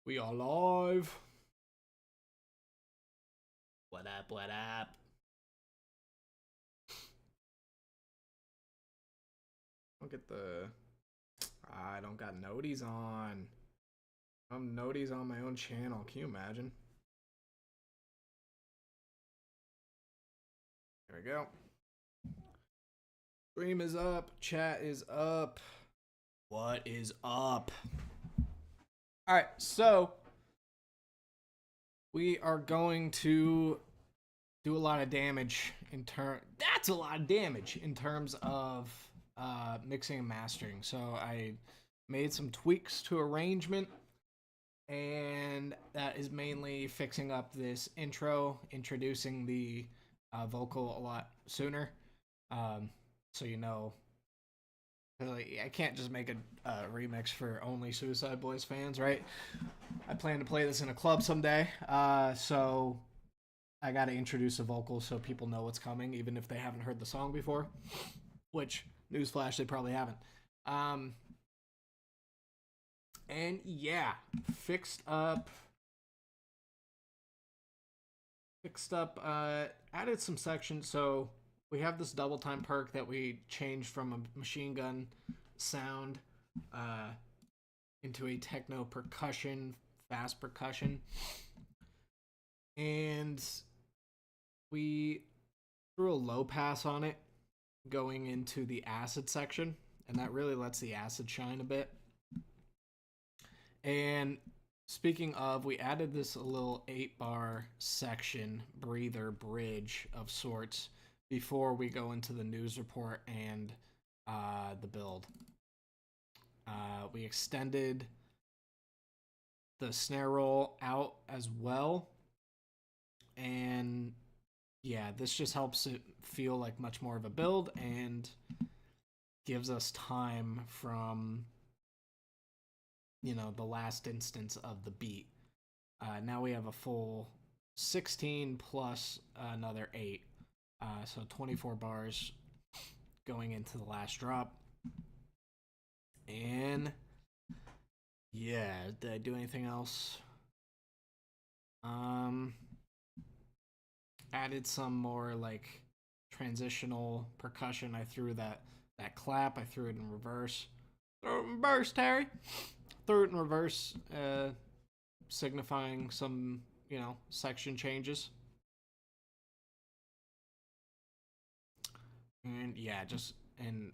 We are live. What up, what up? Don't get the... I don't got noties on. I'm noties on my own channel. Can you imagine? There we go. Stream is up. Chat is up. What is up? Alright, so... we are going to do a lot of damage in that's a lot of damage in terms of mixing and mastering. So I made some tweaks to arrangement, and that is mainly fixing up this intro, introducing the vocal a lot sooner. So you know, I can't just make a remix for only Suicide Boys fans, right? I plan to play this in a club someday, so I gotta introduce a vocal so people know what's coming, even if they haven't heard the song before. Which, newsflash, they probably haven't. And yeah, fixed up, added some sections. So we have this double time perk that we changed from a machine gun sound into a techno percussion, fast percussion. And we threw a low pass on it going into the acid section, and that really lets the acid shine a bit. And speaking of, we added this little 8-bar section, breather bridge of sorts, before we go into the news report and the build. We extended the snare roll out as well, and yeah, this just helps it feel like much more of a build and gives us time from, you know, the last instance of the beat. Now we have a full 16 plus another 8, so 24 bars going into the last drop. And yeah, did I do anything else? Added some more like transitional percussion. I threw that clap. I threw it in reverse. Throw it in reverse, Terry. Threw it in reverse, signifying some, you know, section changes. And yeah, just and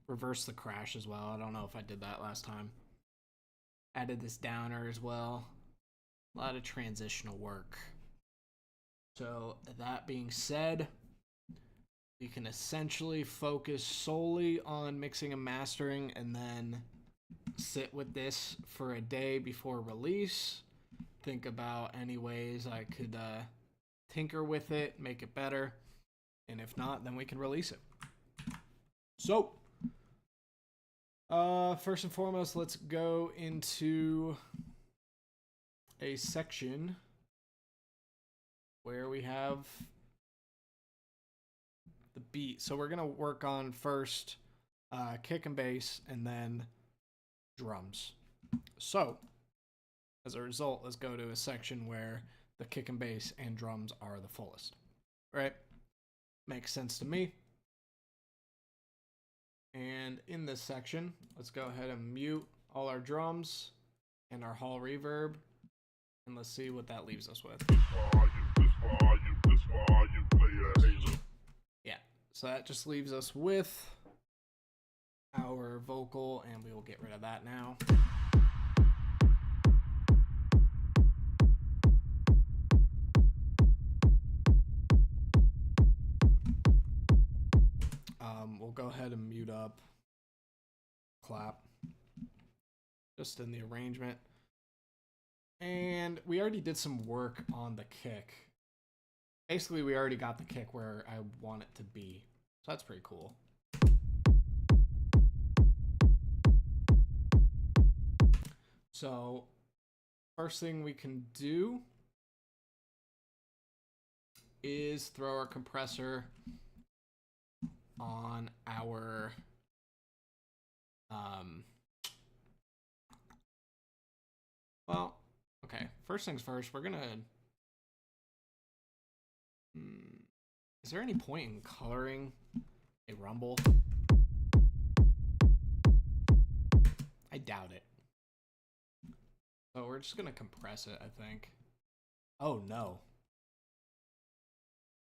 reverse the crash as well. I don't know if I did that last time. Added this downer as well. A lot of transitional work. So that being said, we can essentially focus solely on mixing and mastering, and then sit with this for a day before release. Think about any ways I could tinker with it, make it better, and if not, then we can release it. So, first and foremost, let's go into a section where we have the beat. So we're gonna work on first kick and bass, and then drums. So as a result, let's go to a section where the kick and bass and drums are the fullest. Right? Makes sense to me. And in this section, let's go ahead and mute all our drums and our hall reverb, and let's see what that leaves us with. Yeah, so that just leaves us with our vocal, and we will get rid of that now. We'll go ahead and mute up clap just in the arrangement. And we already did some work on the kick. Basically, we already got the kick where I want it to be. So that's pretty cool. So first thing we can do is throw our compressor on our well, first things first, we're gonna... Is there any point in coloring a rumble? I doubt it. So we're just gonna compress it, I think. Oh no.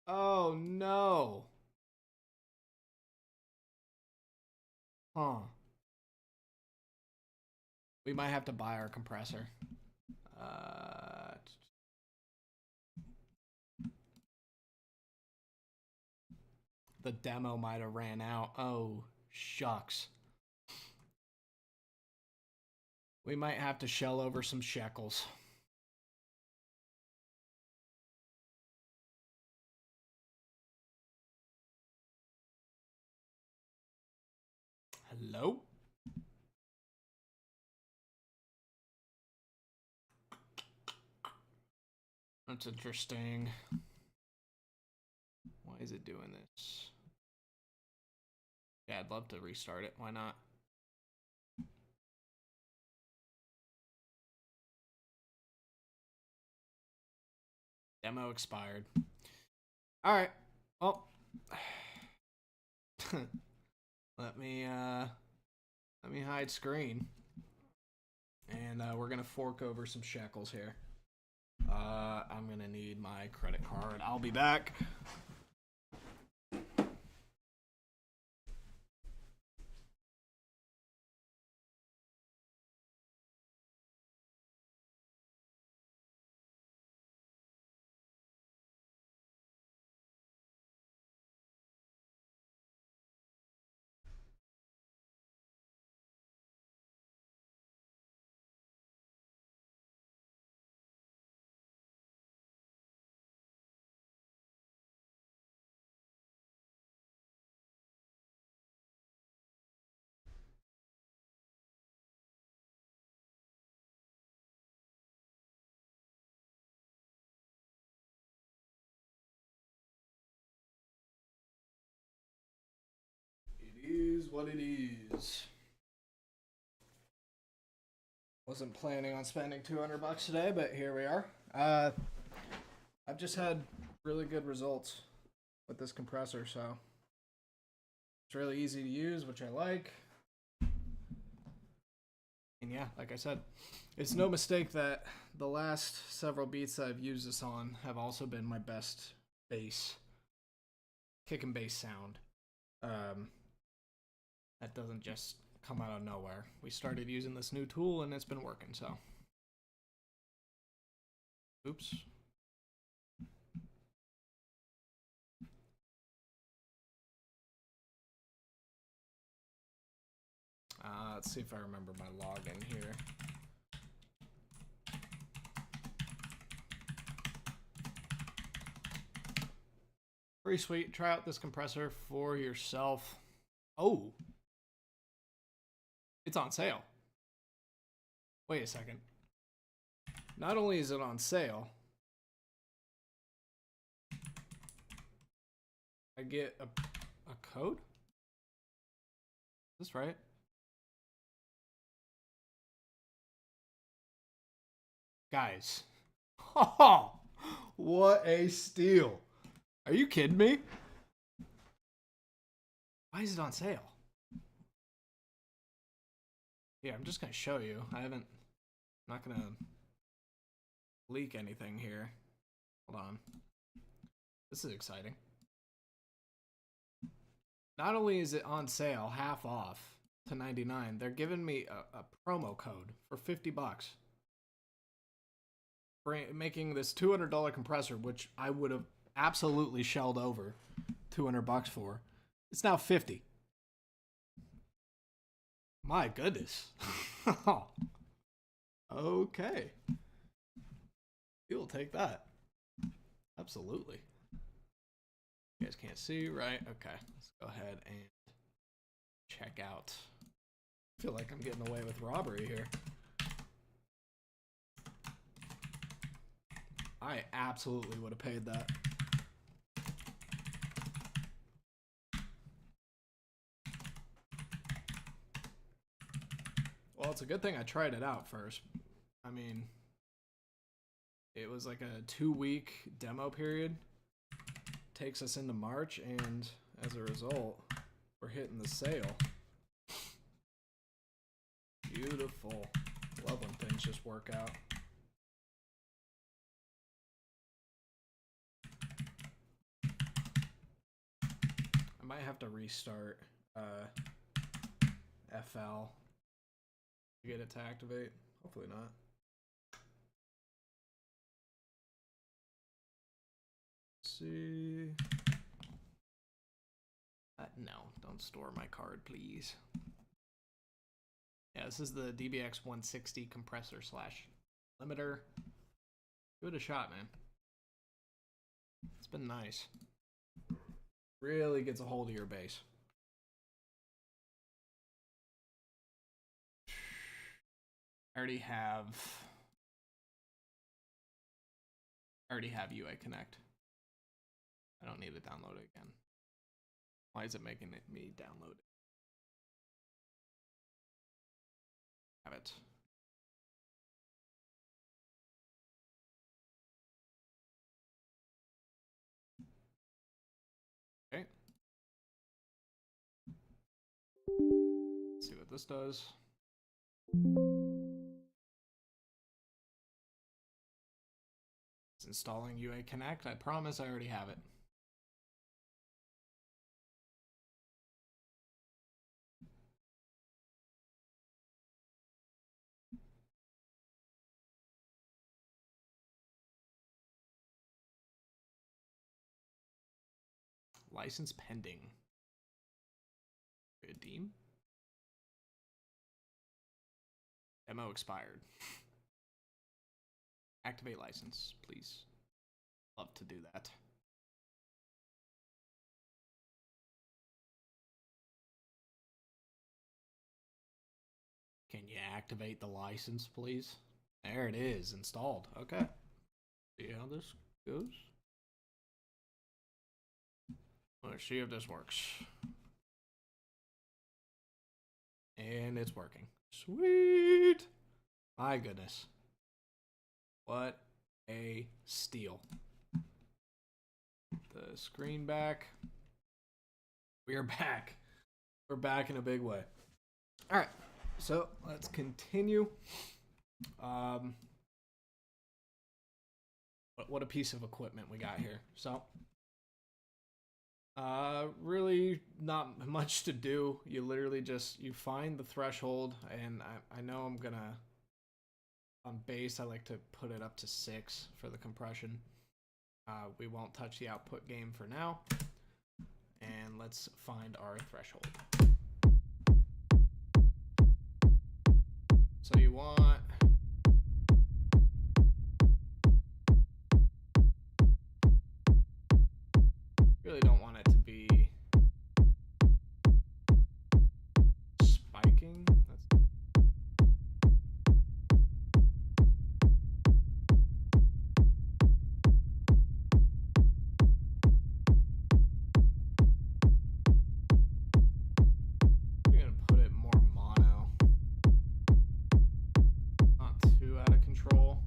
Oh no. Huh. We might have to buy our compressor. The demo might have ran out. Oh, shucks. We might have to shell over some shekels. Hello? That's interesting. Why is it doing this? Yeah, I'd love to restart it. Why not? Demo expired. All right. Well, let me hide screen, and we're gonna fork over some shekels here. I'm gonna need my credit card. I'll be back. It is what it is. Wasn't planning on spending $200 today, but here we are. I've just had really good results with this compressor, so it's really easy to use, which I like. And yeah, like I said, it's no mistake that the last several beats that I've used this on have also been my best bass, kick and bass sound. That doesn't just come out of nowhere. We started using this new tool and it's been working, so. Oops. Let's see if I remember my login here. Pretty sweet. Try out this compressor for yourself. Oh. It's on sale. Wait a second. Not only is it on sale, I get a code? Is this right? Guys. Oh, what a steal. Are you kidding me? Why is it on sale? Yeah, I'm just gonna show you. I'm not gonna leak anything here. Hold on. This is exciting. Not only is it on sale, half off to $99, they're giving me a promo code for $50. For making this $200 compressor, which I would have absolutely shelled over $200 for. It's now $50. My goodness. Okay. You'll take that. Absolutely. You guys can't see, right? Okay. Let's go ahead and check out. I feel like I'm getting away with robbery here. I absolutely would have paid that. Well, it's a good thing I tried it out first. I mean, It was like a 2-week demo period. Takes us into March, and as a result, we're hitting the sale. Beautiful. Love when things just work out. I might have to restart FL to get it to activate. Hopefully not. Let's see. No, don't store my card, please. Yeah, this is the DBX 160 compressor / limiter. Give it a shot, man. It's been nice. Really gets a hold of your bass. I already have UI Connect. I don't need to download it again. Why is it making me download it? Have it. Okay. Let's see what this does. It's installing UI Connect. I promise I already have it. License pending. Redeem. Demo expired. Activate license, please. Love to do that. Can you activate the license, please? There it is, installed. Okay. See how this goes? Let's see if this works. And it's working. Sweet! My goodness. What a steal. The screen back. We are back. We're back in a big way. All right. So let's continue. What a piece of equipment we got here. So, really not much to do. You literally just, you find the threshold, and I know I'm gonna, on bass, I like to put it up to 6 for the compression. We won't touch the output gain for now. And let's find our threshold. So you want really don't want it to be spiking. We're gonna put it more mono. Not too out of control.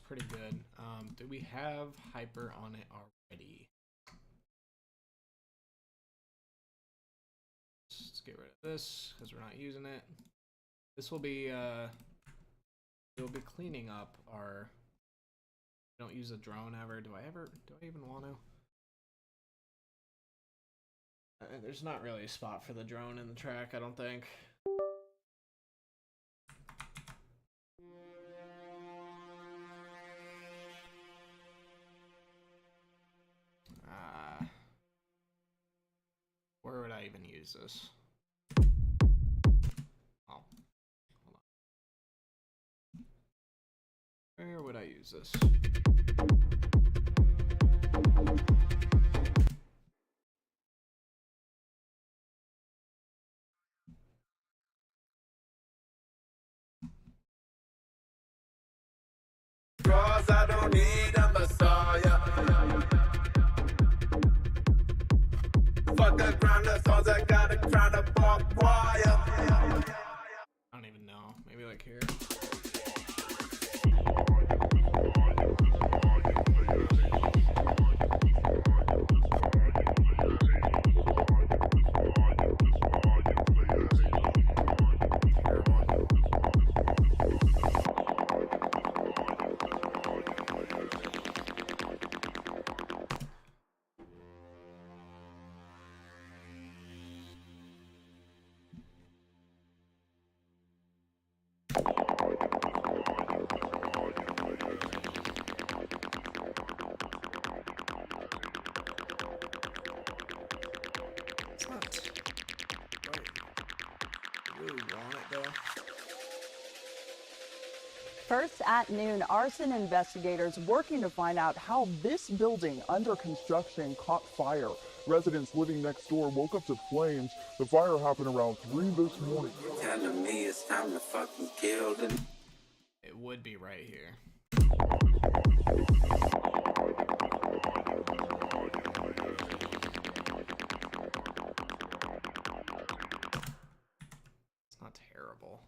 Pretty good. Do we have hyper on it already? Let's get rid of this because we're not using it. This will be we'll be cleaning up our, don't use a drone ever. Do I even want to? There's not really a spot for the drone in the track, I don't think. use this? Oh, hold on. Where would I use this? Cause I don't need a messiah. Fuck the ground, that's all I gotta try to barbed wire. I don't even know. Maybe like here. It's not right. I really want it though. First at noon, arson investigators working to find out how this building under construction caught fire. Residents living next door woke up to flames. The fire happened around 3 this morning. Telling me it's time to fucking kill the. It would be right here. It's not terrible.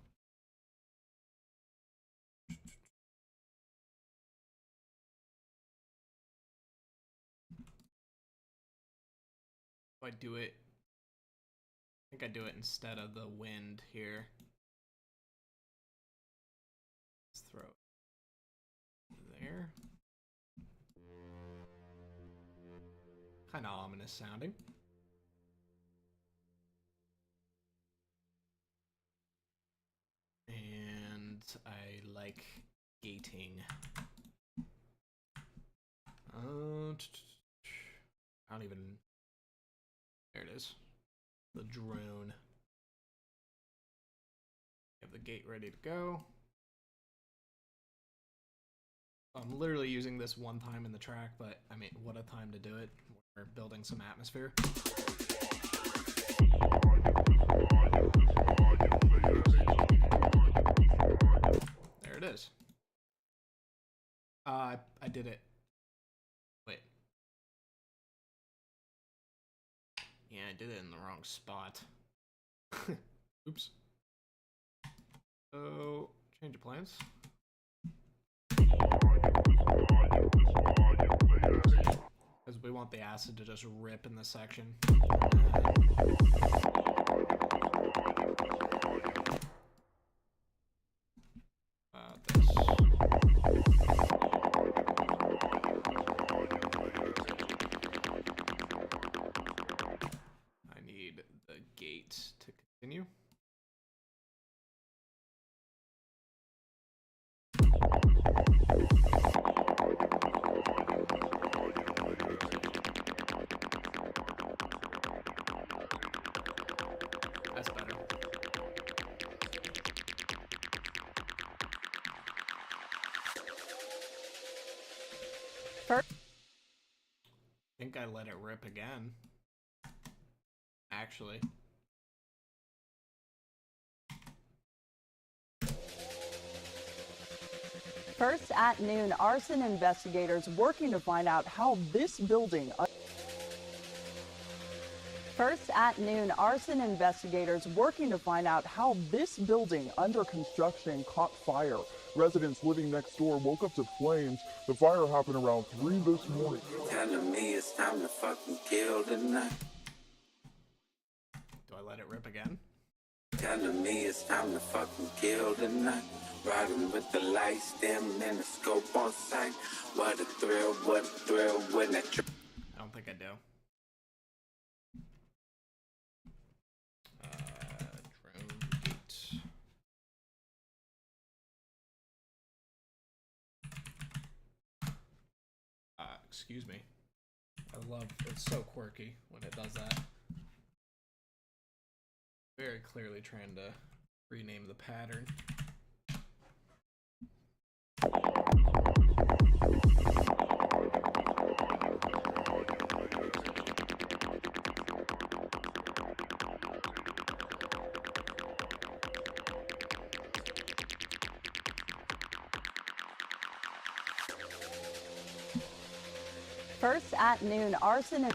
If I do it, I think I do it instead of the wind here. Let's throw it there. Kind of ominous sounding. And I like gating. I don't even. There it is. The drone. Have the gate ready to go. I'm literally using this one time in the track, but I mean, what a time to do it. We're building some atmosphere. There it is. I did it. Wait. Yeah, I did it in the wrong spot. Oops. So, change of plans. Because we want the acid to just rip in this section. This. I need the gate to continue. That's better. First, I think I let it rip again. Actually. first at noon, arson investigators working to find out how this building. First at noon, arson investigators working to find out how this building under construction caught fire. Residents living next door woke up to flames. The fire happened around 3 this morning. Telling me it's time to fucking kill the night. Do I let it rip again? Telling me it's time to fucking kill the night. Riding with the lights dim and the scope on sight. What a thrill when that I don't think I do. Drone gate. Excuse me. I love, it's so quirky when it does that. Very clearly trying to rename the pattern. First at noon, arson and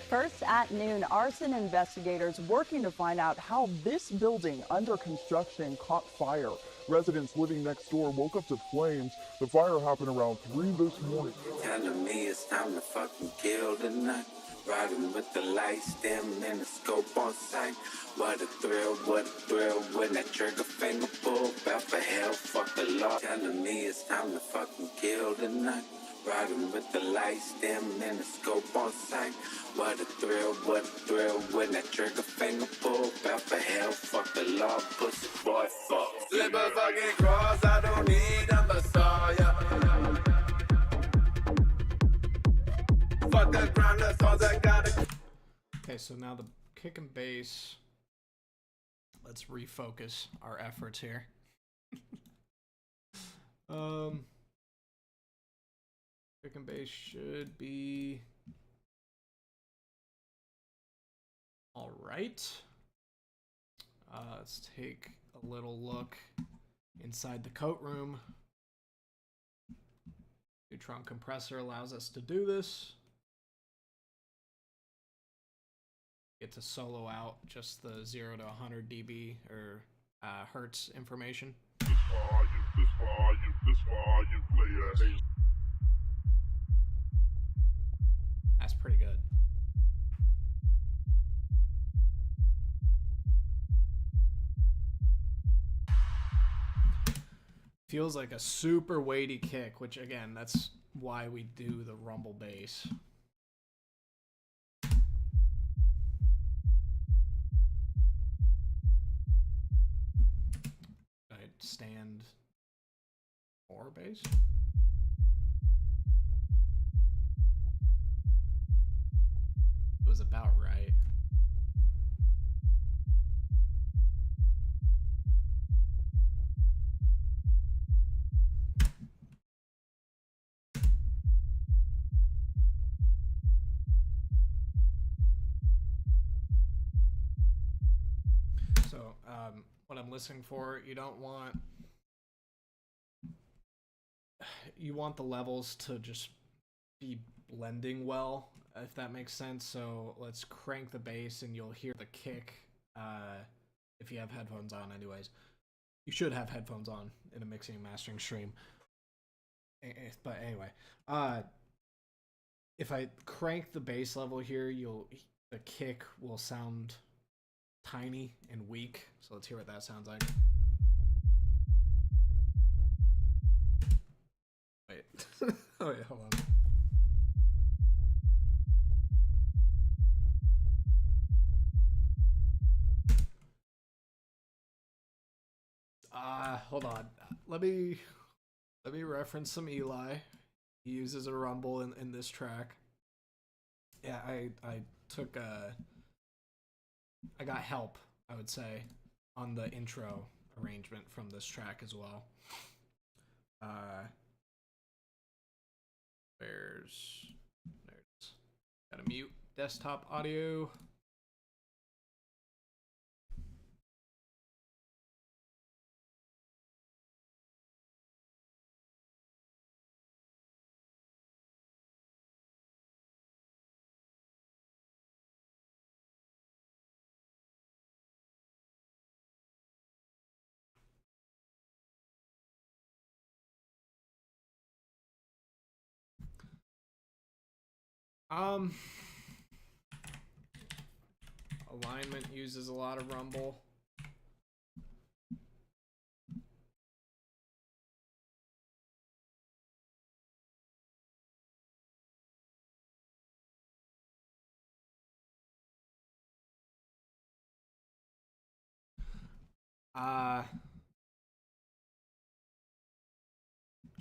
First at noon, arson investigators working to find out how this building under construction caught fire. Residents living next door woke up to flames. The fire happened around 3 this morning. Telling me it's time to fucking kill tonight. Riding with the lights dim and the scope on sight. What a thrill when that trigger finger pull. Bout for hell, fuck the law. Telling me it's time to fucking kill tonight. Riding with the lights dim and the scope on sight. What a thrill when that trigger finger pull. Bout for hell, fuck the law, pussy boy, fuck. Slip a fucking cross, I don't need a messiah. Fuck the ground, that's all I gotta. Okay, so now the kick and bass. Let's refocus our efforts here. Kick and bass should be all right. Let's take a little look inside the coat room. Neutron compressor allows us to do this. Get to solo out just the 0 to 100 dB or hertz information. That's pretty good. Feels like a super weighty kick, which again, that's why we do the rumble bass. I'd stand more bass. It was about right. So, what I'm listening for, you want the levels to just be blending well, if that makes sense. So let's crank the bass and you'll hear the kick if you have headphones on. Anyways, you should have headphones on in a mixing and mastering stream. But anyway, if I crank the bass level here, the kick will sound tiny and weak. So let's hear what that sounds like. Wait. Oh yeah, hold on. Hold on. Let me reference some Eli. He uses a rumble in this track. Yeah, I took I got help, I would say, on the intro arrangement from this track as well. There it is. Gotta mute desktop audio. Alignment uses a lot of rumble.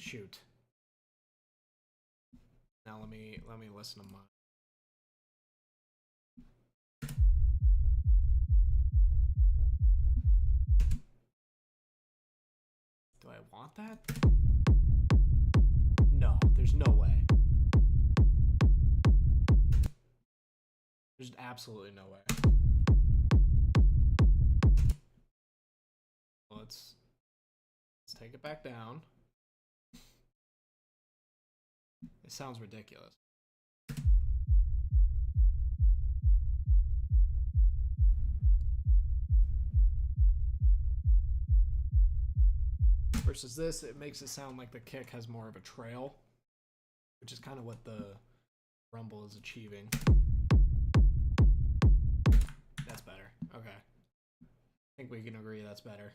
Shoot. Now let me listen to mine. Do I want that? No, there's no way. There's absolutely no way. Let's take it back down. It sounds ridiculous. Versus this, it makes it sound like the kick has more of a trail, which is kind of what the rumble is achieving. That's better. Okay. I think we can agree that's better.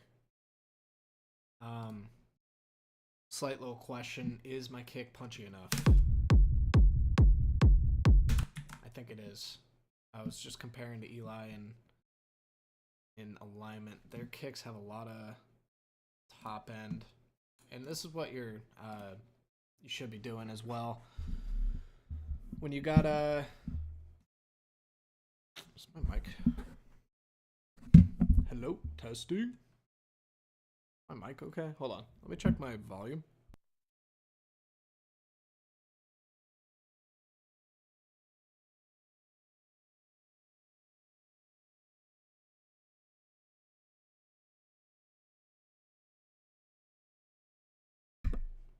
Slight little question, is my kick punchy enough? I think it is. I was just comparing to Eli and in alignment. Their kicks have a lot of top end, and this is what you should be doing as well. When you got where's my mic? Hello, testing. My mic okay? Hold on. Let me check my volume.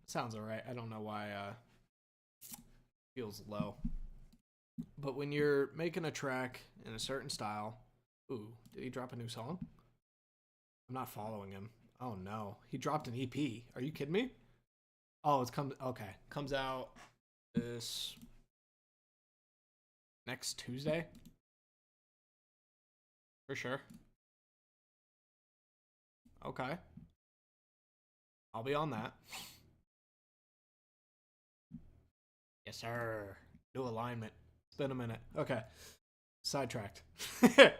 Sounds alright. I don't know why feels low. But when you're making a track in a certain style, ooh, did he drop a new song? I'm not following him. Oh no, he dropped an EP. Are you kidding me? Oh, it's comes out this next Tuesday for sure. Okay, I'll be on that. Yes, sir. New alignment. It's been a minute. Okay, sidetracked. I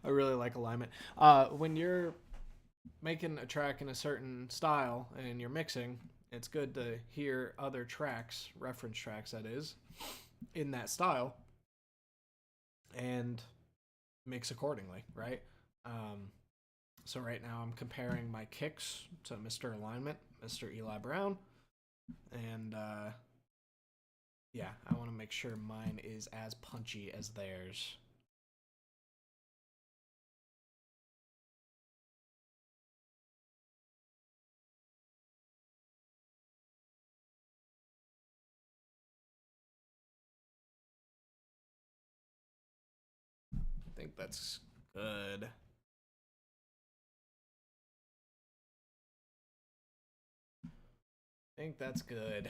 really like alignment. When you're making a track in a certain style and you're mixing, it's good to hear other tracks, reference tracks that is, in that style and mix accordingly, right? So right now I'm comparing my kicks to Mr. Alignment, Mr. Eli Brown, and yeah, I want to make sure mine is as punchy as theirs. I think that's good. I think that's good.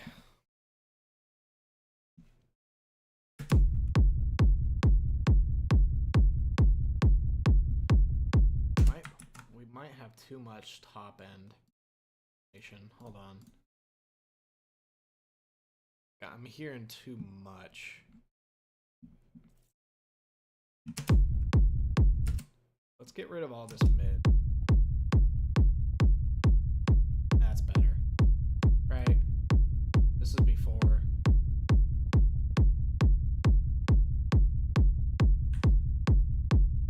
We might have too much top end. Hold on. I'm hearing too much. Let's get rid of all this mid. That's better. Right? This is before.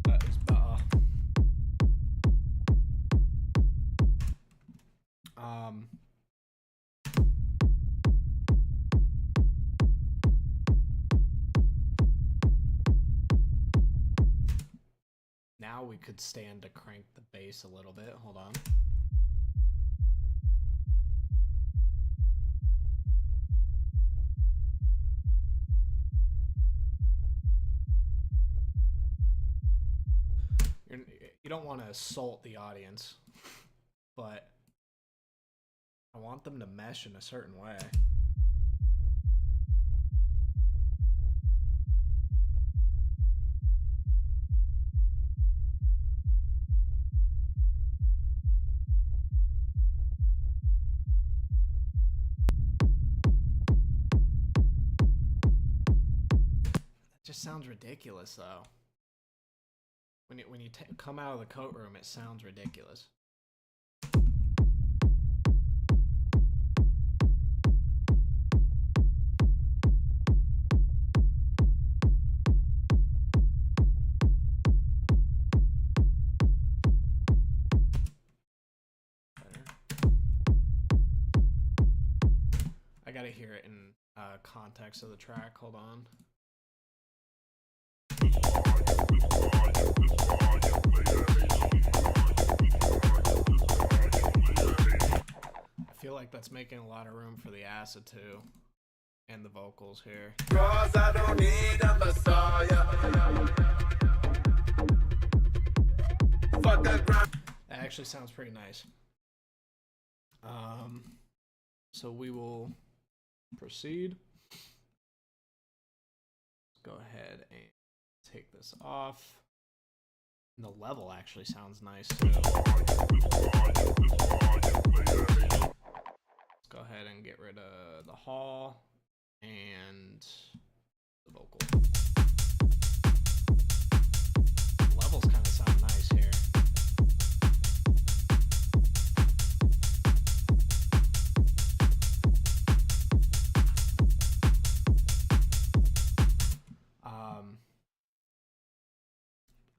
That is better. Now we could stand to crank the bass a little bit. Hold on. You don't want to assault the audience, but I want them to mesh in a certain way. Just sounds ridiculous though. When you come out of the coat room, it sounds ridiculous. context of the track. Hold on. I feel like that's making a lot of room for the acid too, and the vocals here. Cause I don't need a messiah. Fuck the ground. That actually sounds pretty nice. So we will proceed. Let's go ahead and take this off. And the level actually sounds nice too. Let's go ahead and get rid of the hall and the vocal. The levels kind of sound nice here.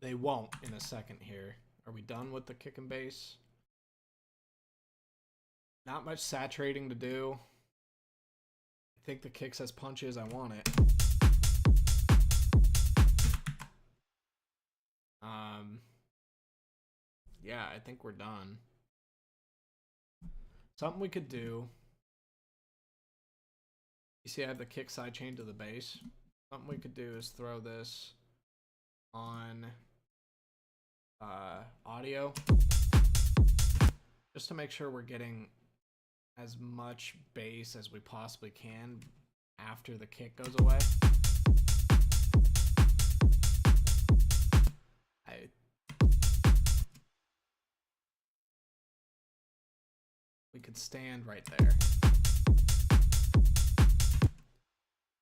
They won't in a second here. Are we done with the kick and bass? Not much saturating to do. I think the kick's as punchy as I want it. Yeah, I think we're done. Something we could do. You see I have the kick side chain to the bass. Something we could do is throw this on audio, just to make sure we're getting as much bass as we possibly can after the kick goes away. We could stand right there.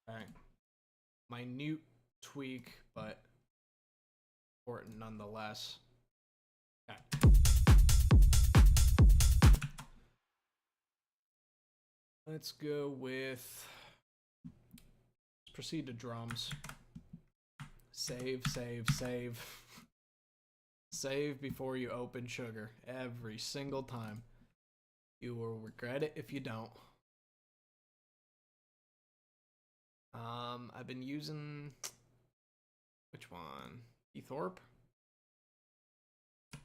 Alright. Minute tweak, but important nonetheless. Okay. Let's go with, let's proceed to drums. Save, save, save. Save before you open sugar every single time. You will regret it if you don't. I've been using, which one? Thorpe, I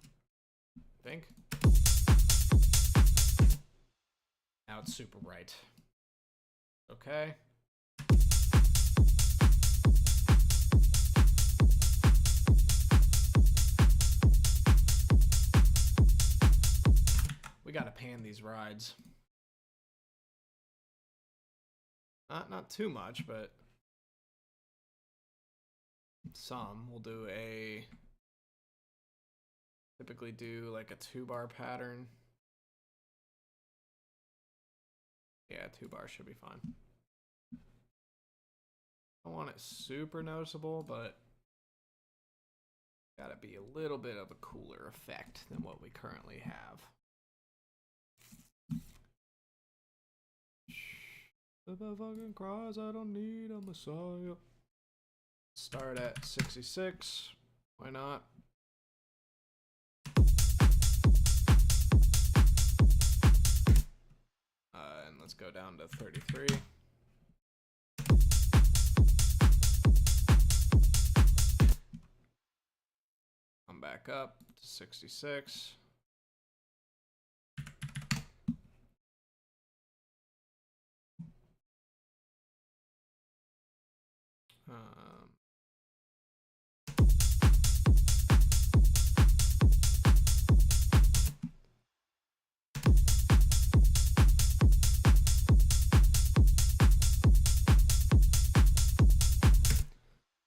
think. Now it's super bright. Okay. We gotta pan these rides. Not too much, but some. We'll do typically do like a 2-bar pattern. Yeah, 2 bars should be fine. I don't want it super noticeable, but gotta be a little bit of a cooler effect than what we currently have. If I fucking cries, I don't need a messiah. Start at 66. Why not? And let's go down to 33. Come back up to 66.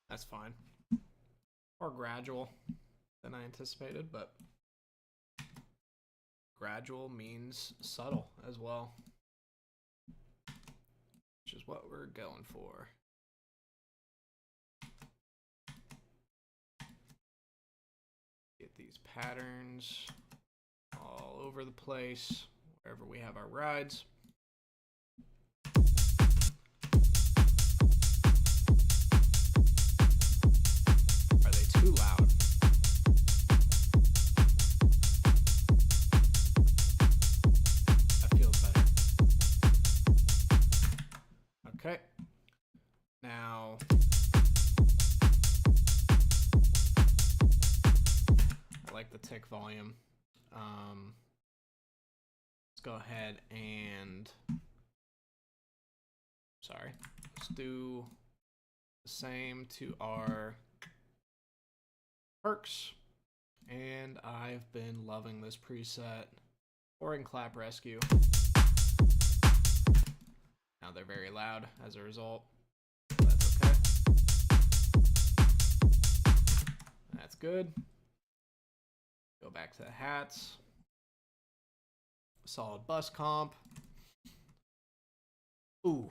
That's fine. More gradual than I anticipated, but gradual means subtle as well, which is what we're going for. Get these patterns all over the place wherever we have our rides. Are they too loud? That feels better. Okay. Now, I like the tick volume. Let's go ahead and, sorry, let's do the same to our perks. And I've been loving this preset. Boring clap rescue. Now they're very loud as a result. That's okay. That's good. Go back to the hats. Solid bus comp. Ooh.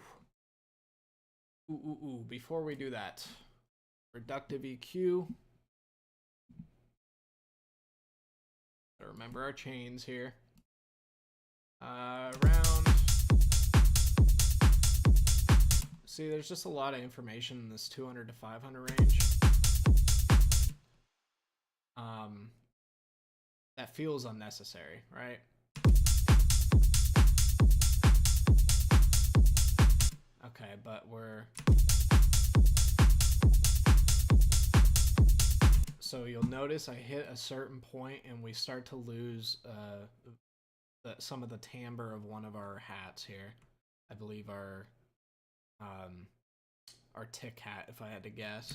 Ooh. Before we do that, reductive EQ. Gotta remember our chains here. Round. See, there's just a lot of information in this 200 to 500 range. That feels unnecessary, right? Okay, but so you'll notice I hit a certain point and we start to lose some of the timbre of one of our hats here. I believe our tick hat, if I had to guess.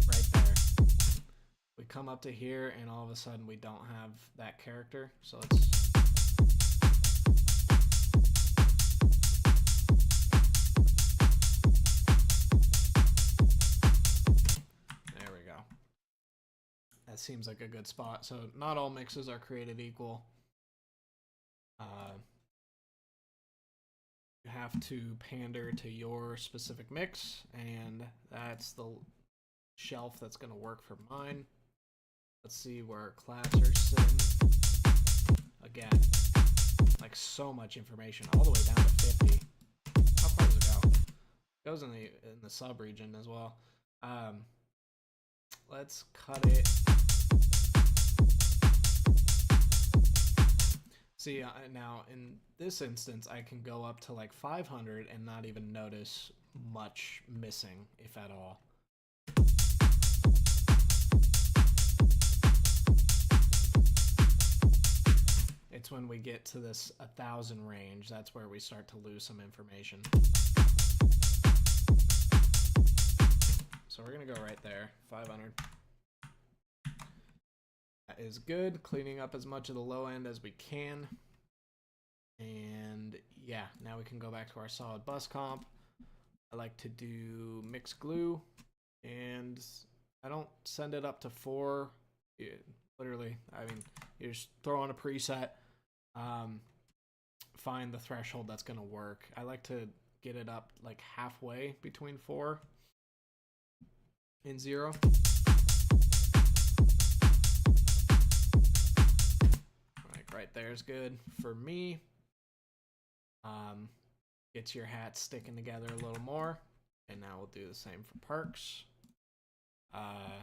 Right there. We come up to here and all of a sudden we don't have that character. So let's... There we go. That seems like a good spot. So not all mixes are created equal. You have to pander to your specific mix, and that's the shelf that's going to work for mine. Let's see where our claps are sitting. Again, like so much information, all the way down to 50. How far does it go? It goes in the sub region as well. Let's cut it. See, now in this instance, I can go up to like 500 and not even notice much missing, if at all. It's when we get to this 1,000 range, that's where we start to lose some information. So we're gonna go right there, 500. That is good, cleaning up as much of the low end as we can. And yeah, now we can go back to our solid bus comp. I like to do mix glue, and I don't send it up to 4. Literally, I mean, you just throw on a preset, find the threshold that's gonna work. I like to get it up like halfway between 4 and 0. Right there is good for me. Gets your hat sticking together a little more. And now we'll do the same for perks. Now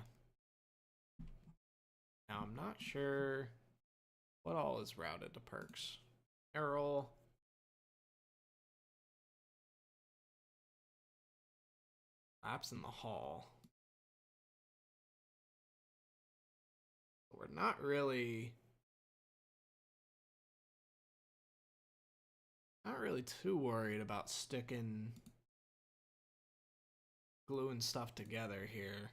I'm not sure what all is routed to perks. Errol. Laps in the hall. We're not really too worried about gluing stuff together here.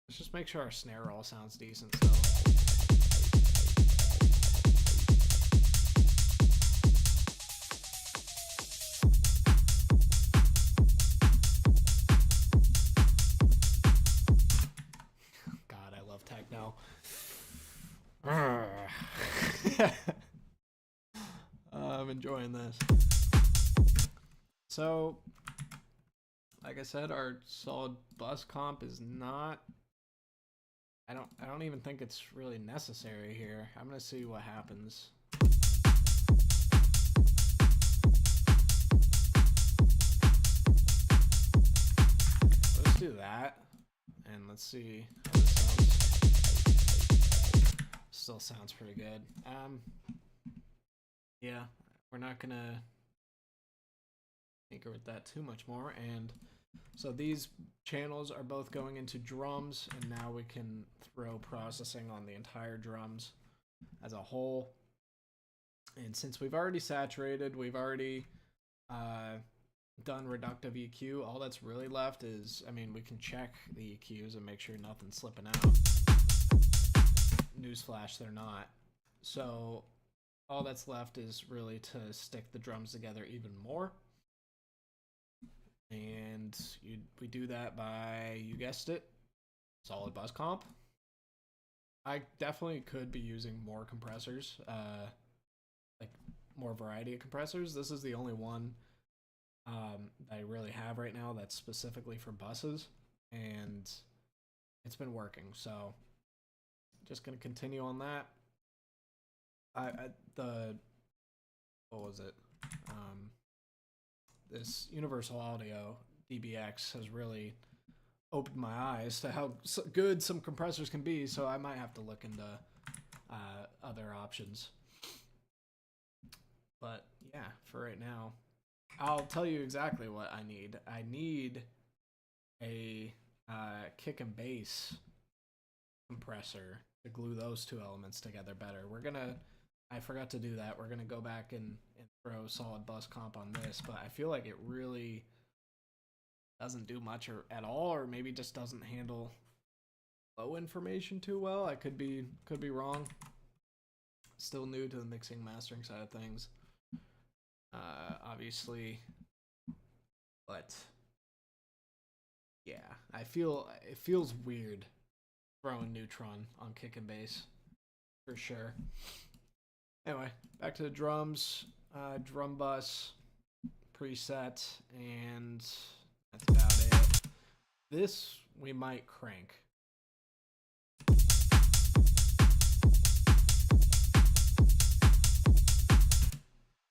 Let's just make sure our snare roll sounds decent. So God, I love techno. I'm enjoying this. So, like I said, our solid bus comp is not. I don't even think it's really necessary here. I'm gonna see what happens. Let's do that, and let's see how this sounds. Still sounds pretty good. Yeah, we're not gonna tinker with that too much more. And so these channels are both going into drums, and now we can throw processing on the entire drums as a whole. And since we've already saturated, we've already done reductive EQ, all that's really left is, I mean, we can check the EQs and make sure nothing's slipping out. Newsflash, they're not. So all that's left is really to stick the drums together even more. And we do that by, you guessed it, solid bus comp. I definitely could be using more compressors, like more variety of compressors. This is the only one that I really have right now that's specifically for buses, and it's been working. So just gonna continue on that. What was it? This Universal Audio DBX has really opened my eyes to how good some compressors can be, so I might have to look into other options. But yeah, for right now, I'll tell you exactly what I need. I need a kick and bass compressor to glue those two elements together better. I forgot to do that. We're gonna go back and throw solid bus comp on this, but I feel like it really doesn't do much at all, or maybe just doesn't handle low information too well. I could be wrong. Still new to the mixing mastering side of things, obviously, but yeah, it feels weird throwing Neutron on kick and bass for sure. Anyway, back to the drums, drum bus preset, and that's about it. This we might crank.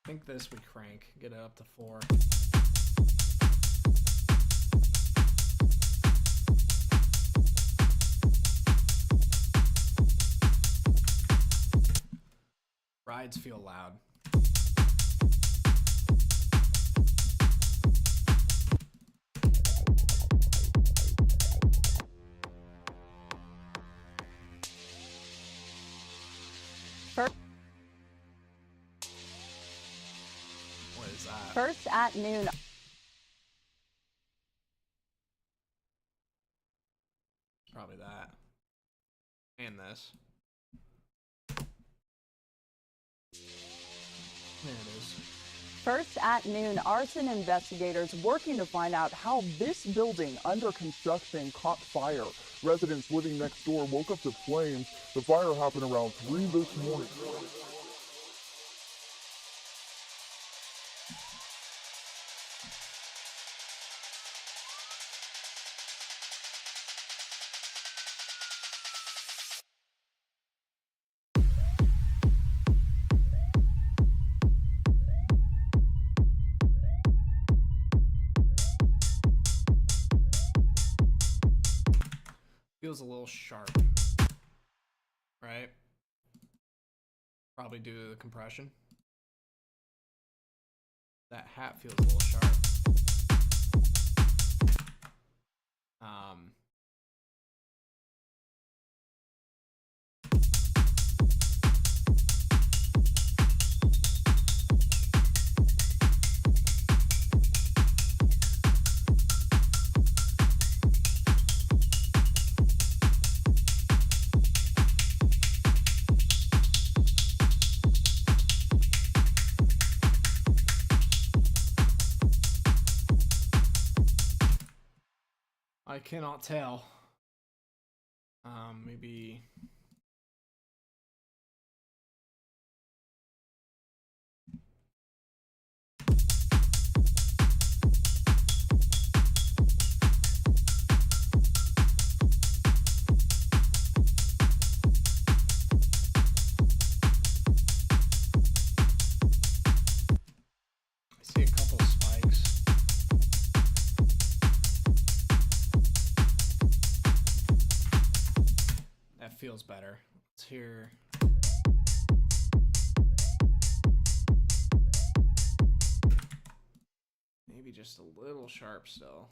I think this we crank, get it up to 4. Rides feel loud. What is that? First at noon. Probably that. And this. There it is. First at noon, arson investigators working to find out how this building under construction caught fire. Residents living next door woke up to flames. The fire happened around 3 this morning. Feels a little sharp, right? Probably due to the compression. That hat feels a little sharp. I cannot tell. Maybe. I see a couple spikes. That feels better. Let's hear. Maybe Maybe just a little sharp still.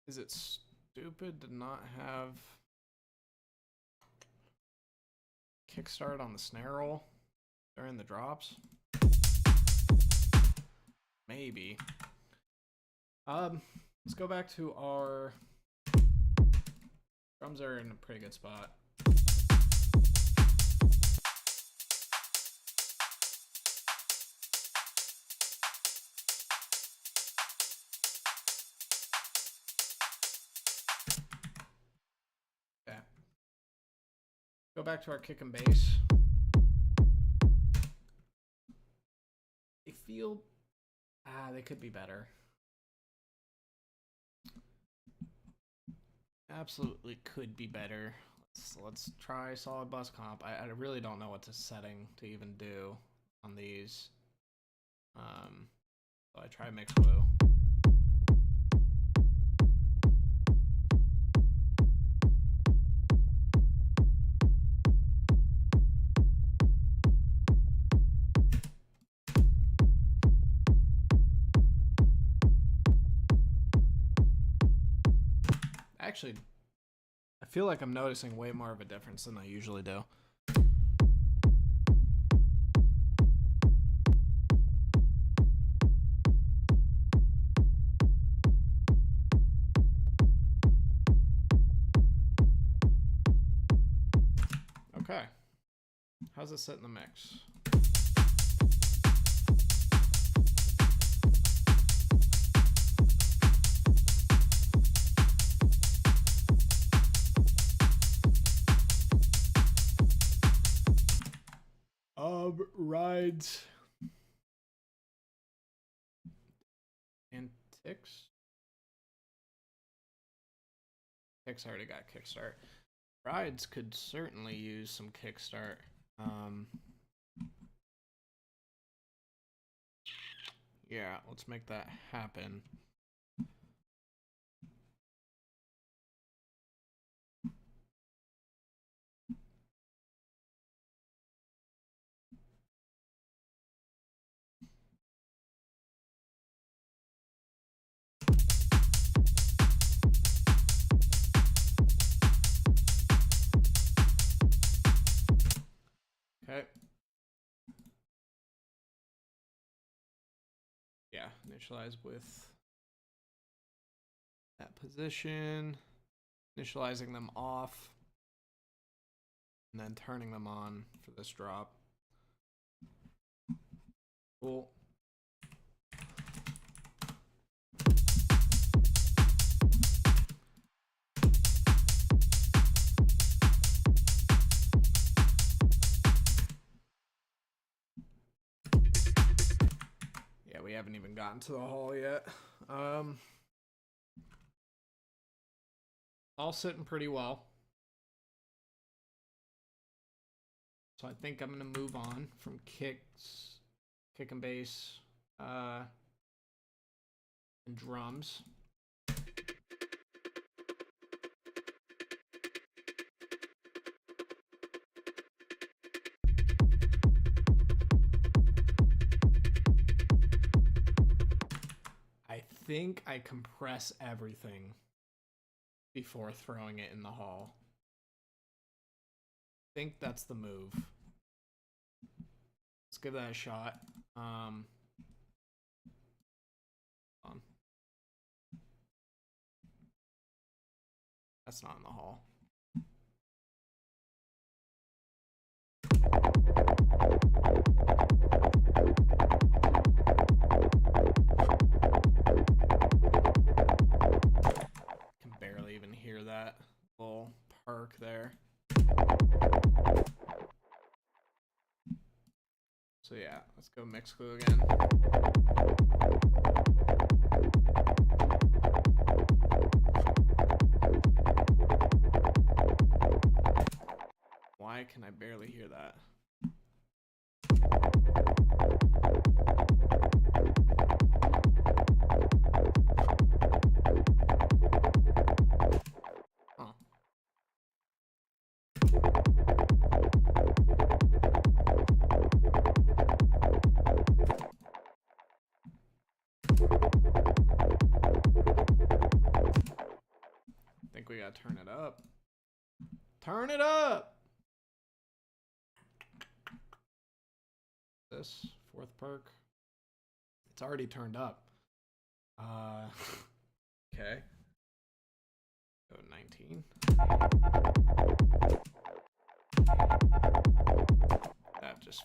Is it stupid to not have kickstart on the snare roll during the drops? Maybe. Let's go back to our drums are in a pretty good spot. Go back to our kick and bass. They feel... they could be better. Absolutely could be better. Let's try solid bus comp. I really don't know what to setting to even do on these. So I try mix blue. Actually, I feel like I'm noticing way more of a difference than I usually do. Okay. How's it sit in the mix? Rides and ticks. Ticks already got kickstart. Rides could certainly use some kickstart. Yeah, let's make that happen. Okay. Yeah, initialize with that position, initializing them off, and then turning them on for this drop. Cool. We haven't even gotten to the hall yet. All sitting pretty well. So I think I'm gonna move on from kicks, kick and bass, and drums. I think I compress everything before throwing it in the hall. I think that's the move. Let's give that a shot. That's not in the hall. mark there. So yeah, let's go mix glue again. Why can I barely hear that? Huh. Think we gotta turn it up. Turn it up! This fourth perk. It's already turned up. Okay. Go 19. That just.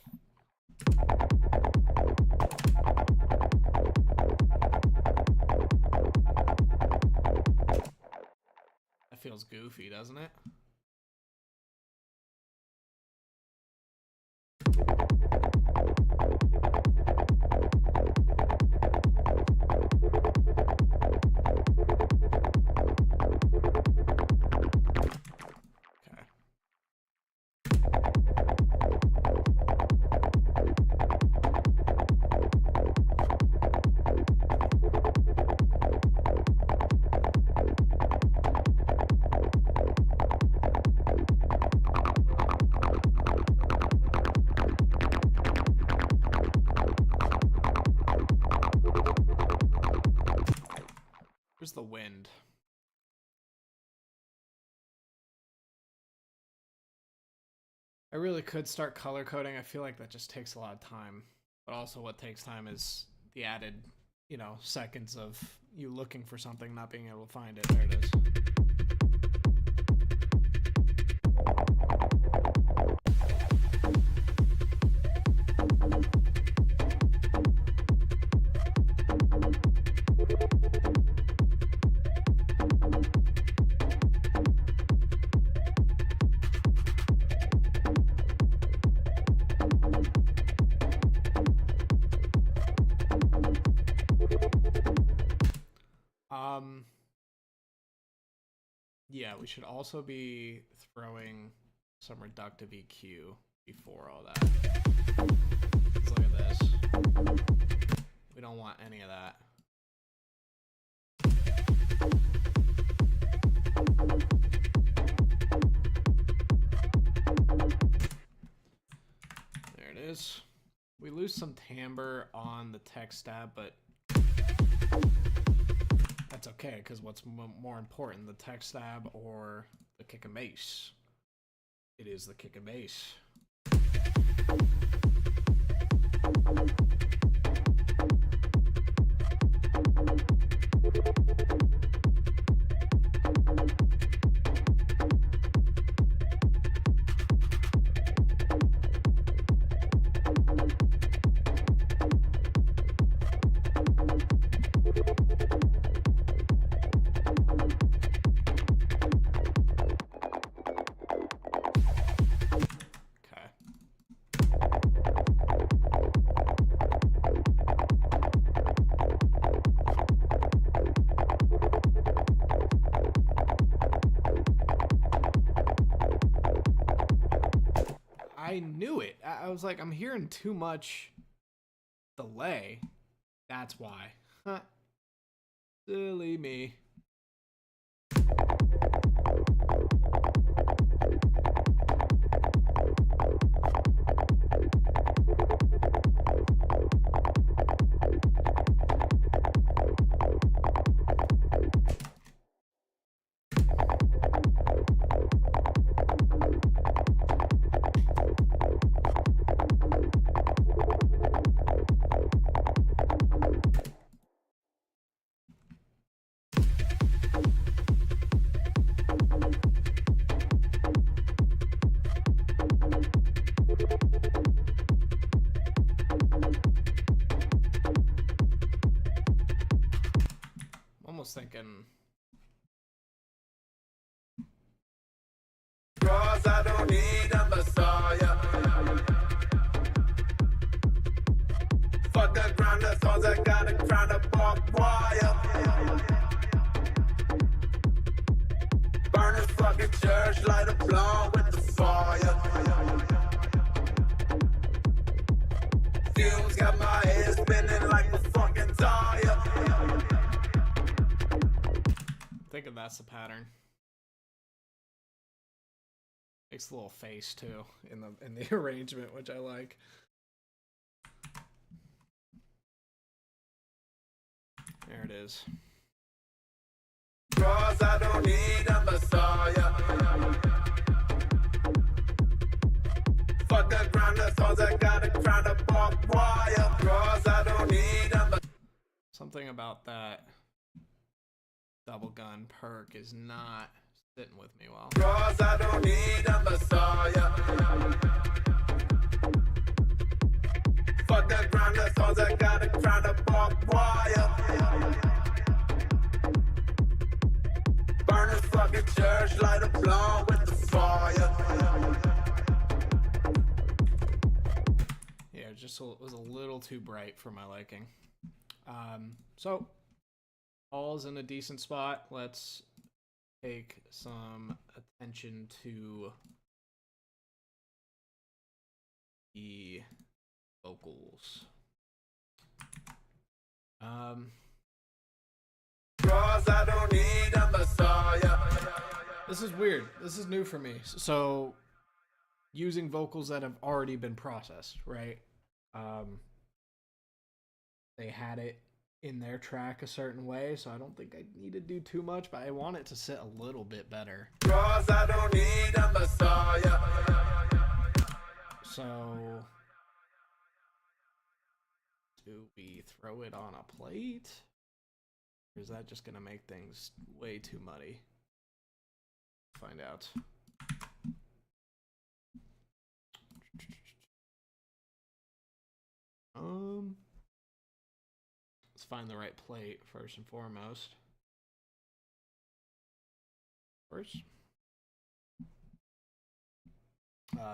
That feels goofy, doesn't it? Where's the wind? I really could start color coding. I feel like that just takes a lot of time. But also what takes time is the added, you know, seconds of you looking for something, not being able to find it. There it is. Yeah, we should also be throwing some reductive EQ before all that. Let's look at this. We don't want any of that. There it is. We lose some timbre on the text tab, but that's okay, because what's more important, the text tab or the kick and bass? It is the kick and bass. I knew it. I was like, I'm hearing too much delay. That's why. Huh. Silly me. Almost thinking cause I got a crown of barbed wire. Burn this fucking church, light a blunt with the fire. Fumes got my head spinning like a fucking tire. I think that's the pattern. Makes a little face too in the arrangement, which I like. There it is. Cause I don't need a messiah. Fuck the ground, cause I got a crown of barbed wire. Cause I don't need a messiah. Something about that double gun perk is not sitting with me well. Cause I don't need a messiah. Fuck the ground, cause I got a crown of barbed wire. Burn this fucking church, light a blunt with the fire. Yeah, it was a little too bright for my liking. So all's in a decent spot. Let's take some attention to the vocals. Cause I don't need a messiah. This is weird. This is new for me. So using vocals that have already been processed, right? They had it in their track a certain way, so I don't think I need to do too much, but I want it to sit a little bit better. Cause I don't need a messiah. So do we throw it on a plate? Or is that just gonna make things way too muddy? Find out. Let's find the right plate first and foremost.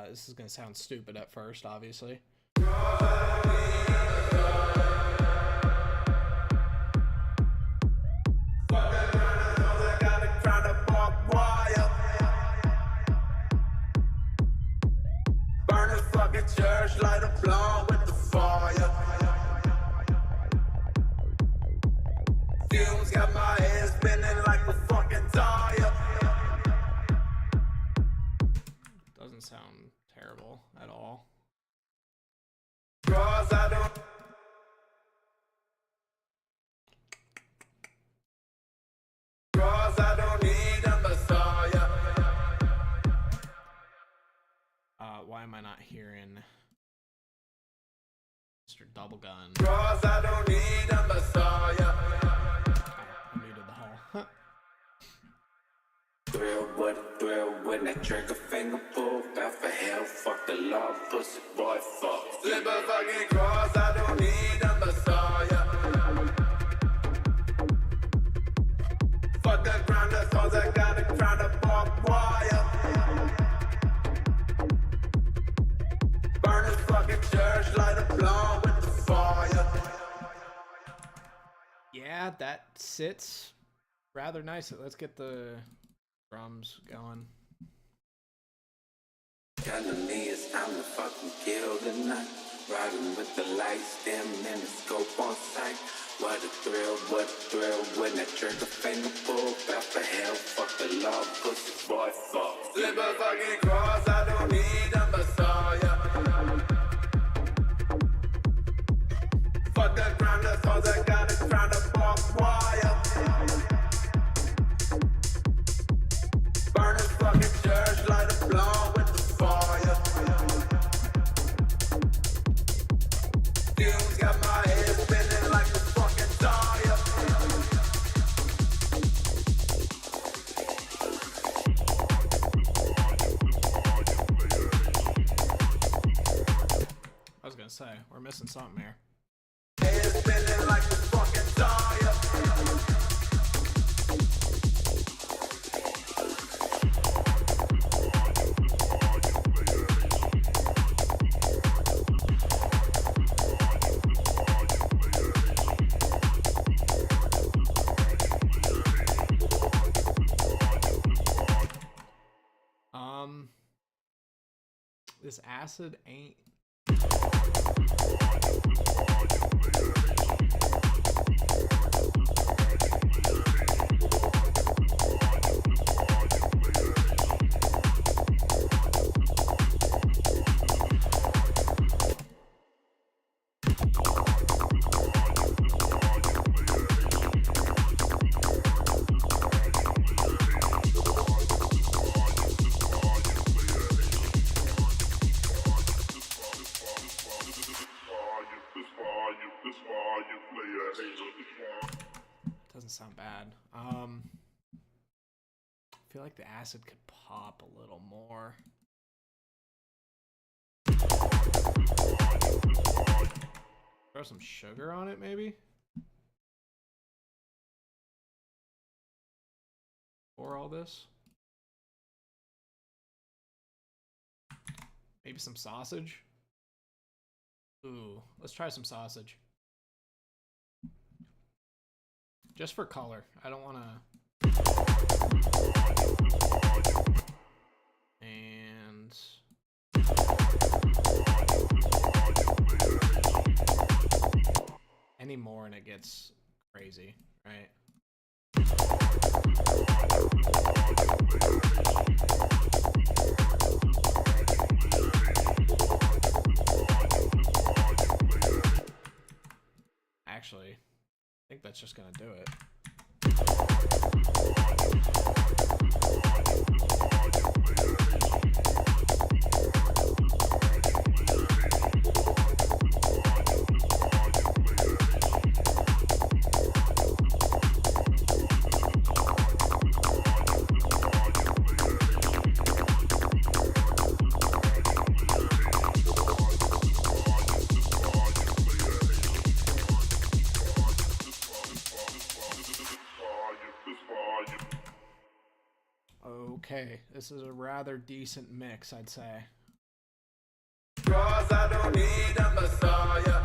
This is gonna sound stupid at first, obviously. Church, light a blunt with the fire. Fumes got my head spinning like a fucking tire. Doesn't sound terrible at all. Cause I don't. Cause I don't need a messiah. Why am I not hearing Mr. Double Gun? Cause I don't need a messiah. I muted the hall. Thrill, what a thrill when that trigger finger pull. Bout for hell, fuck the law, pussy boy, fuck. Slip a fucking cross, I don't need a messiah. Fuck the ground, cause I got a crown of barbed wire. Burn this fucking church, light a blunt with the fire. Yeah, that sits rather nicely. Let's get the drums going. Telling me it's time to fucking kill the night. Riding with the lights dim and the scope on sight. What a thrill when that trigger finger pull. Bout for hell, fuck the law, pussy boy, fuck. Slip a fucking cross, I don't need a messiah. Fuck the ground, cause I got a crown of barbed wire. Burn this fucking church, light a blunt with the fire. Fumes got my head spinning like a fucking tire. I was gonna say, we're missing something here. Head spinning like a fucking tire. This acid ain't. Doesn't sound bad. I feel like the acid could pop a little more. Throw some sugar on it, maybe? Or all this? Maybe some sausage? Ooh, let's try some sausage. Just for color. I don't want to... And... Any more and it gets crazy, right? Actually, I think that's just gonna do it. Okay, this is a rather decent mix, I'd say. Cause I don't need a messiah.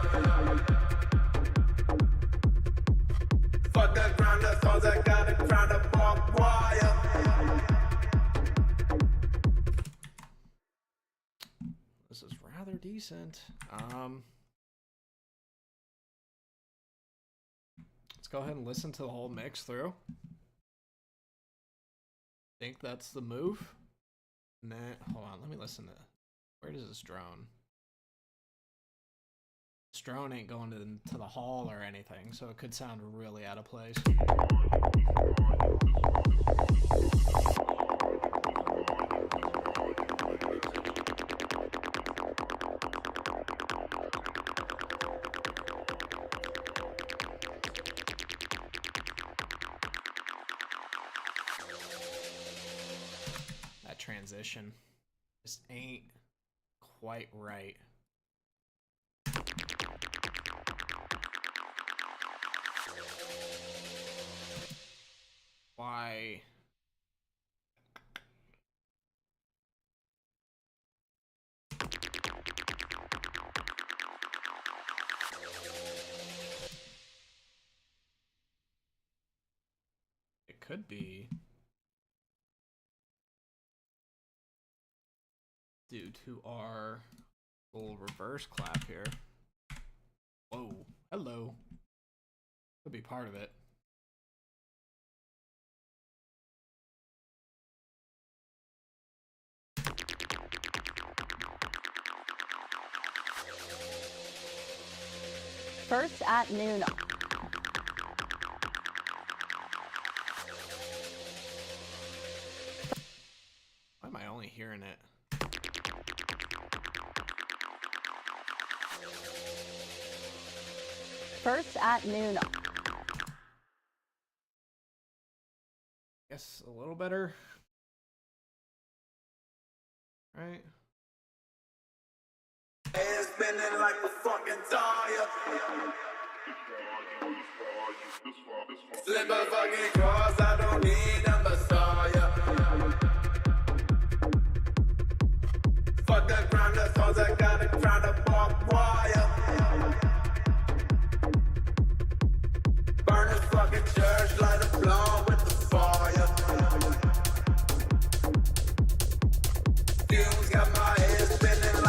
Fuck the ground, that's all I got to try to walk wire. This is rather decent. Let's go ahead and listen to the whole mix through. Think that's the move. Nah, hold on, let me listen to. Where does this drone? This drone ain't going to the hall or anything, so it could sound really out of place. Transition just ain't quite right. Why? It could be due to our little reverse clap here. Whoa, hello. Could be part of it. First at noon. Why am I only hearing it? First at noon. Guess a little better. Right? Head spinning like a fucking tire. Slip a fucking cross, I don't need a messiah. Fuck the ground, that's all I got to try to walk wire. Burn this fucking church, light a blow with the fire. Fumes got my head spinning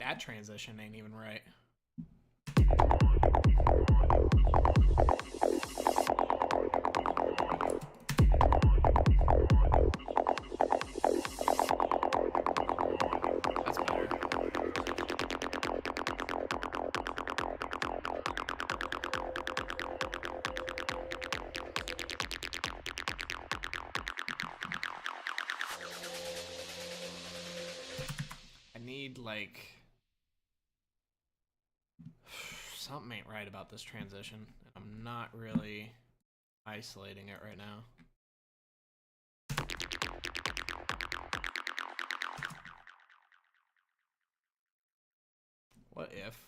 that transition ain't even right. That's better. I need, like, something ain't right about this transition. I'm not really isolating it right now. What if?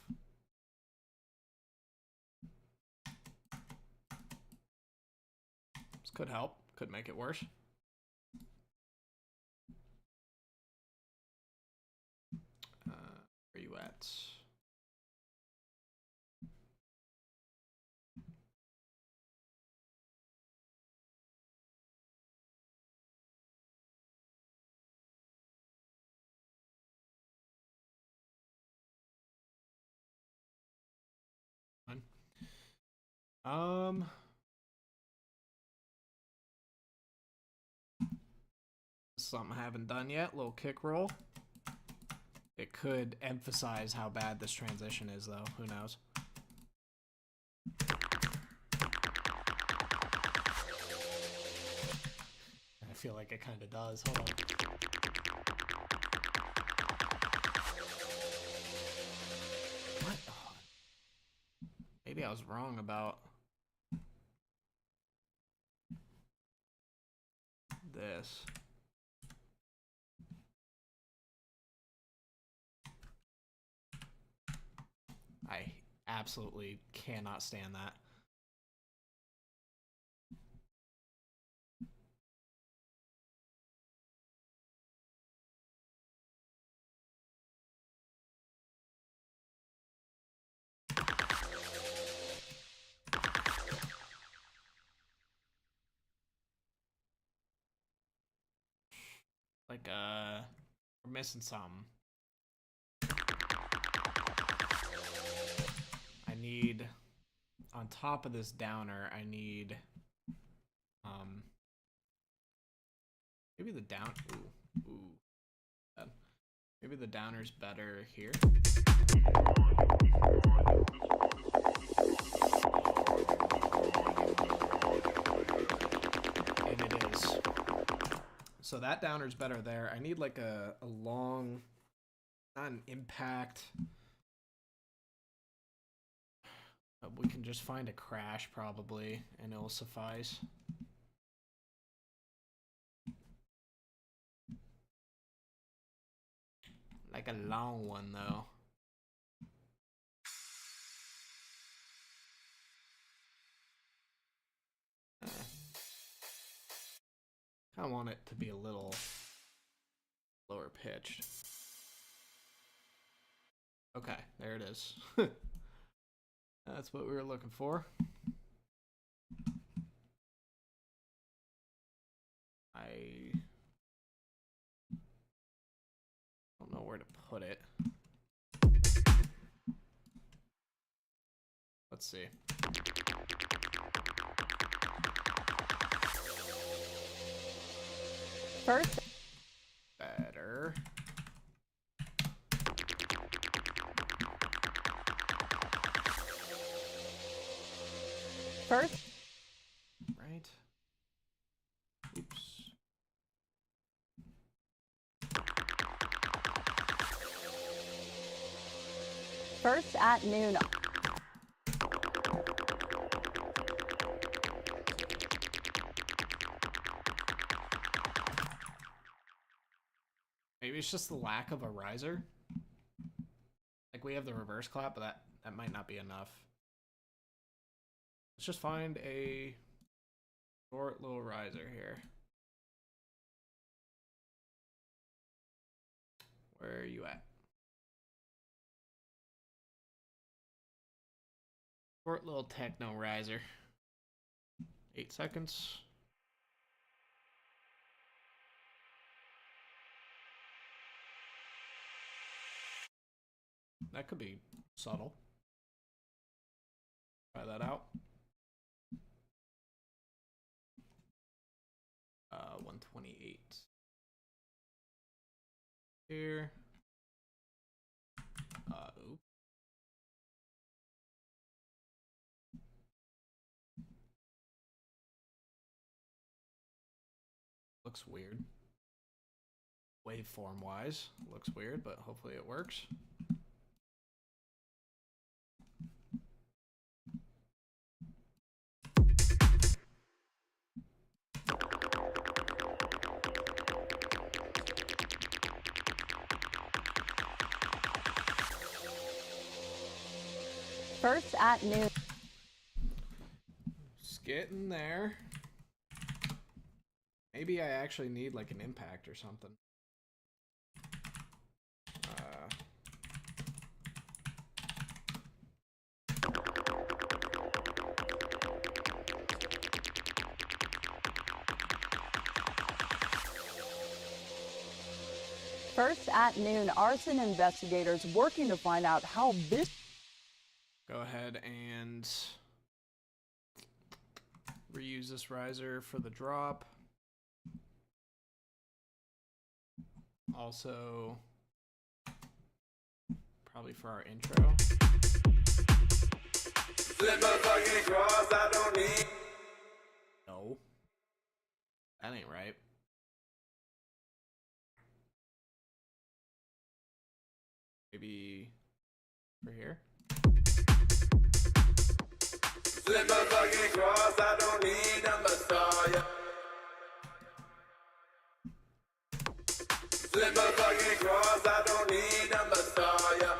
This could help. Could make it worse. Where you at? Something I haven't done yet. Little kick roll. It could emphasize how bad this transition is, though. Who knows? I feel like it kind of does. Hold on. What? Oh. Maybe I was wrong about this. I absolutely cannot stand that. Like, we're missing something. I need, on top of this downer, I need, maybe the down, ooh. Maybe the downer's better here. And it is. So that downer's better there. I need like a long, not an impact. We can just find a crash probably, and it'll suffice. Like a long one though. I want it to be a little lower pitched. Okay, there it is. That's what we were looking for. I don't know where to put it. Let's see. First. Better. First. Right. Oops. First at noon. Maybe it's just the lack of a riser. Like we have the reverse clap, but that might not be enough. Let's just find a short little riser here. Where are you at? Short little techno riser. 8 seconds. That could be subtle. Try that out. 128. Here. Oops. Looks weird. Waveform wise, looks weird, but hopefully it works. First at noon. It's getting there. Maybe I actually need like an impact or something. First at noon, arson investigators working to find out how this. Go ahead and reuse this riser for the drop. Also, probably for our intro. No, that ain't right. Maybe for here. Slip a fucking cross, I don't need a messiah. Slip a fucking cross, I don't need a messiah.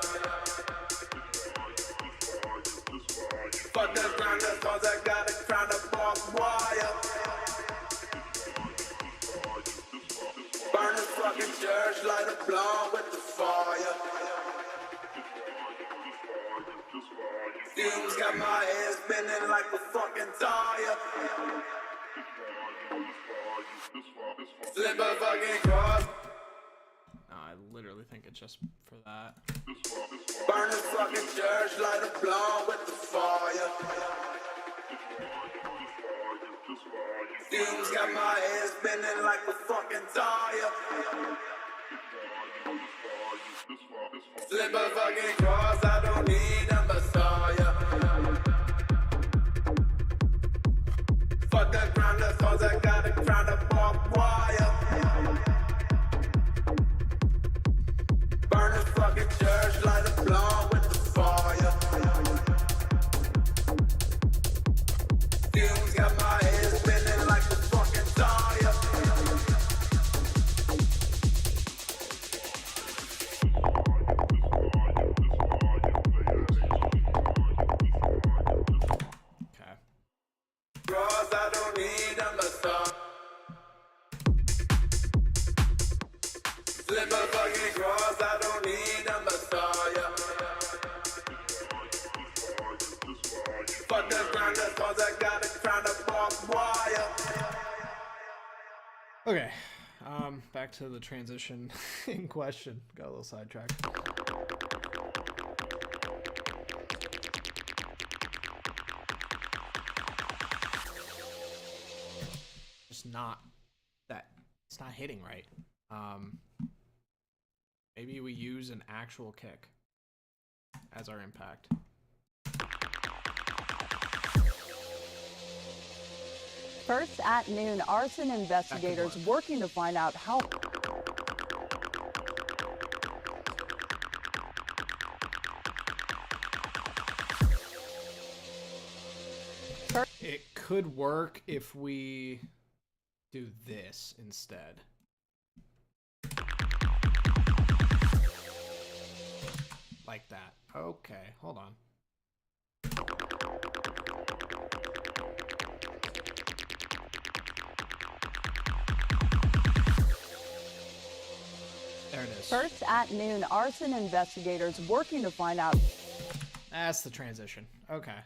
Fuck the grinders, cause I got it trying to walk wire. Burn the fucking church, light a blunt with the fire. Fumes got my head spinning like a fucking tire. Slip a fucking cross. No, I literally think it's just for that. Burn the fucking church, light a blunt with the fire. Fumes got my head spinning like a fucking tire. Slip a fucking cross, I don't need a messiah. Fuck the grinders, cause I got it trying to walk wire. Burn the fucking church, light a blunt with the fire. Fumes got my head spinning like a fucking tire. Okay. Cross, I don't need a massage. Slip a fucking cross, I don't need a messiah. Fuck the grinders, cause I got it trying to walk wire. Okay. Back to the transition in question. Got a little sidetracked. Just not that it's not hitting right. Maybe we use an actual kick as our impact. First at noon, arson investigators working to find out how. It could work if we do this instead. Like that. Okay, hold on. There it is. First at noon, arson investigators working to find out. That's the transition. Okay.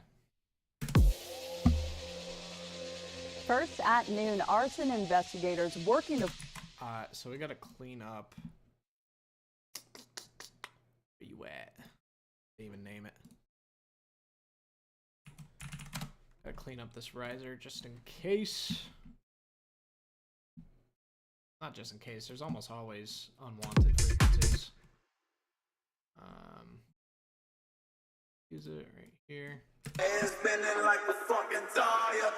First at noon, arson investigators working to. So we gotta clean up. Where you at? even name it. Gotta clean up this riser just in case. Not just in case, there's almost always unwanted frequencies. Use it right here. Like a fucking tire.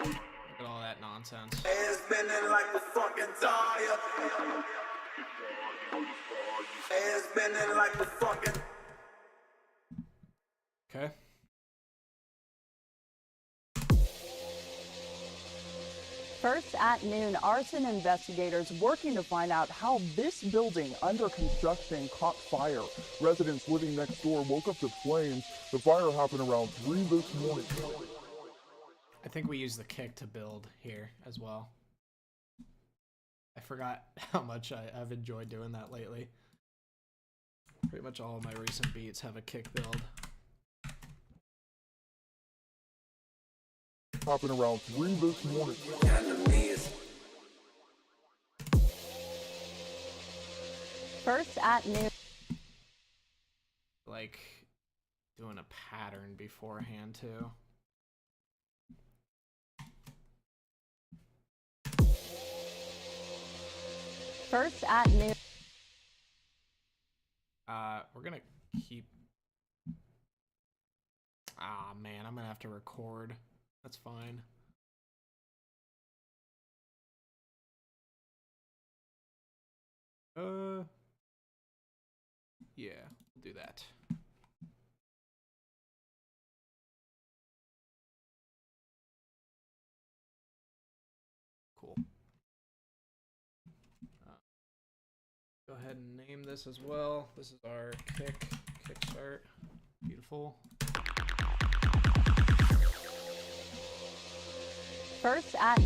Look at all that nonsense. Like a fucking tire. Like a fucking. Okay. First at noon, arson investigators working to find out how this building under construction caught fire. Residents living next door woke up to flames. The fire happened around 3 this morning. I think we use the kick to build here as well. I forgot how much I've enjoyed doing that lately. Pretty much all of my recent beats have a kick build. Happened around 3 this morning. First at noon. Like doing a pattern beforehand too. First at noon. We're gonna keep. Ah, man, I'm gonna have to record. That's fine. Yeah, we'll do that. Cool. Go ahead and name this as well. This is our kickstart. Beautiful. First at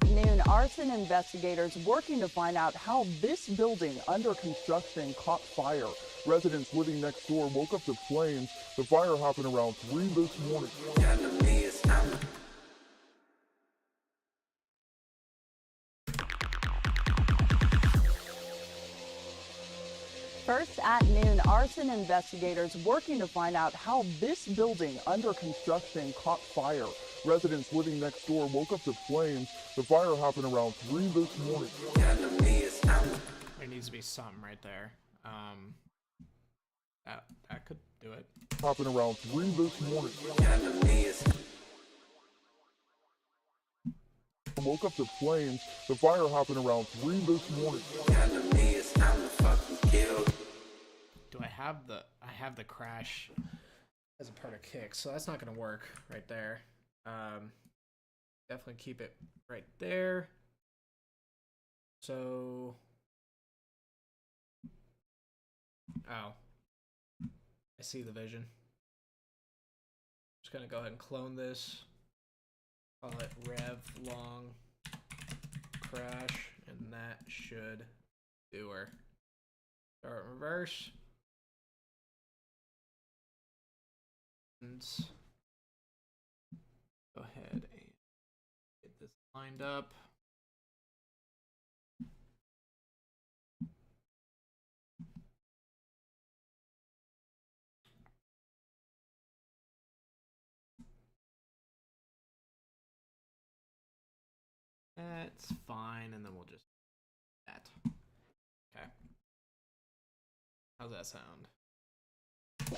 noon, arson investigators working to find out how this building under construction caught fire. Residents living next door woke up to flames. The fire happened around 3 this morning. First at noon, arson investigators working to find out how this building under construction caught fire. Residents living next door woke up to flames. The fire happened around 3 this morning. There needs to be something right there. That could do it. Happened around 3 this morning. Woke up to flames. The fire happened around 3 this morning. Do I have the crash as a part of kick, so that's not gonna work right there. Definitely keep it right there. So, oh, I see the vision. Just gonna go ahead and clone this. Call it rev long crash, and that should do her. Start reverse. And go ahead and get this lined up. That's fine, and then we'll just that. Okay. How's that sound?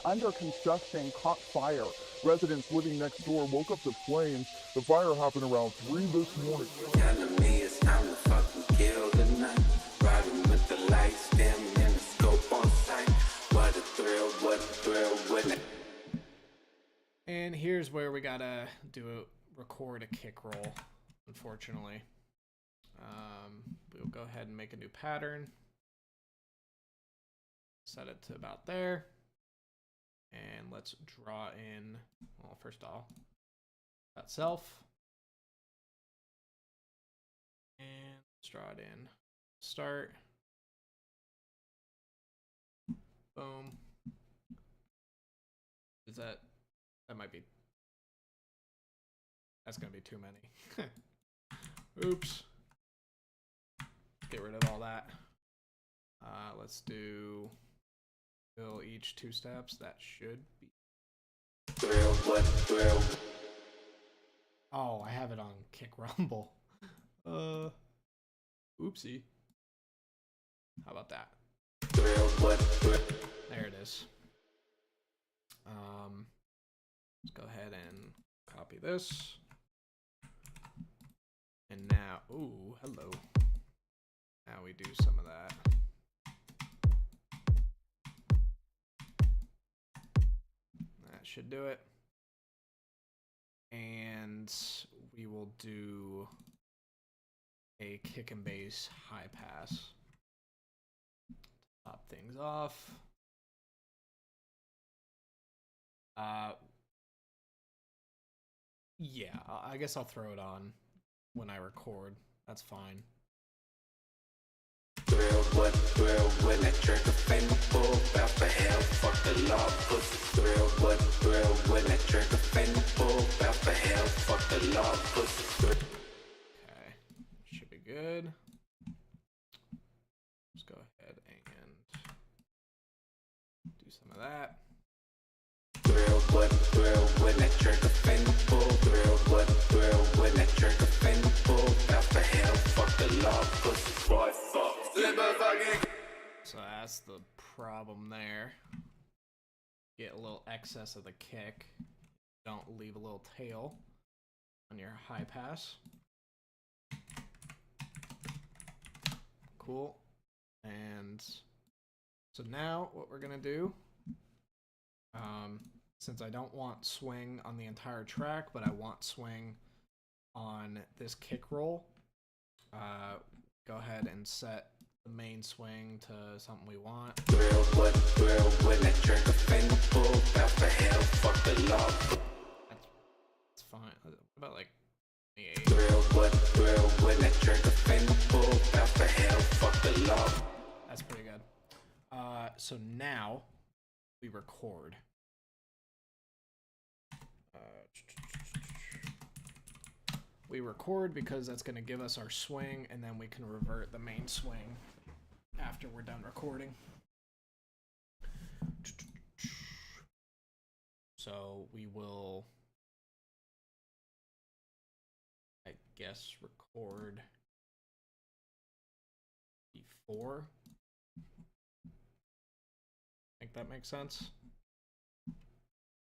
Under construction caught fire. Residents living next door woke up to flames. The fire happened around 3 this morning. It's time to fucking kill the night. Riding with the lights dim and the scope on sight. What a thrill when it. And here's where we gotta record a kick roll, unfortunately. We'll go ahead and make a new pattern. Set it to about there. And let's draw in, well, first off, that self. And let's draw it in. Start. Boom. Is that might be, that's gonna be too many. Oops. Get rid of all that. let's do fill each 2 steps. That should be. Oh, I have it on Kick Rumble. Oopsie. How about that? There it is. Let's go ahead and copy this. And now, ooh, hello. Now we do some of that. That should do it. And we will do a kick and bass high pass. Top things off. Yeah, I guess I'll throw it on when I record. That's fine. When that trigger finger pull, bout for hell, fuck the law, pussy. When that trigger finger pull, bout for hell, fuck the law, pussy. Okay, should be good. Let's go ahead and do some of that. When that trigger finger pull, when that trigger finger pull, bout for hell, fuck the law, pussy. Boy, fuck. So that's the problem there. Get a little excess of the kick. Don't leave a little tail on your high pass. Cool. And so now what we're gonna do, since I don't want swing on the entire track, but I want swing on this kick roll, go ahead and set the main swing to something we want. When that trigger finger pull, bout for hell, fuck the law. That's fine. What about like 28? When that trigger finger pull, bout for hell, fuck the law. That's pretty good. So now we record. We record because that's going to give us our swing, and then we can revert the main swing after we're done recording. So we will, I guess, record before. I think that makes sense.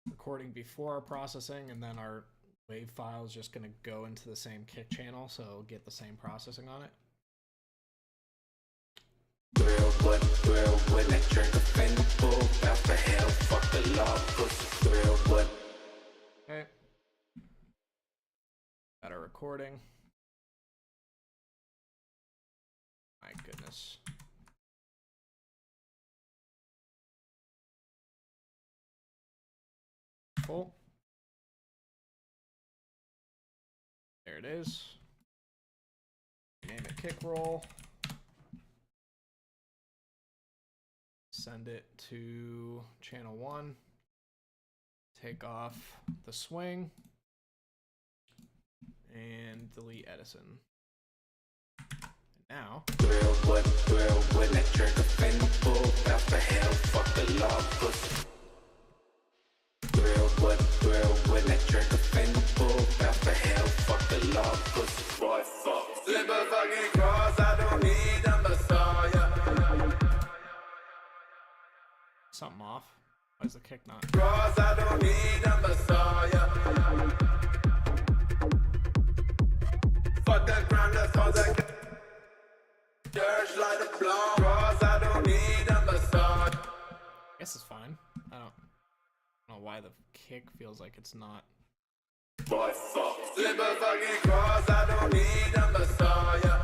Recording before our processing, and then our wave file is just going to go into the same kick channel, so it'll get the same processing on it. When that trigger finger pull, bout for hell, fuck the law, pussy. Okay. Got our recording. My goodness. Cool. There it is. Name it kick roll. Send it to channel 1. Take off the swing. And delete Edison. And now. When that trigger finger pull, bout for hell, fuck the law, pussy. When that trigger finger pull, bout for hell, fuck the law, pussy. Boy, fuck. Slip a fucking cross, I don't need a messiah. Something off. Why is the kick not? Cross, I don't need a messiah. Fuck that ground, that's all that. Church like a blow. Cross, I don't need a messiah. I guess it's fine. I don't know why the kick feels like it's not. Boy, fuck. Slip a fucking cross, I don't need a messiah.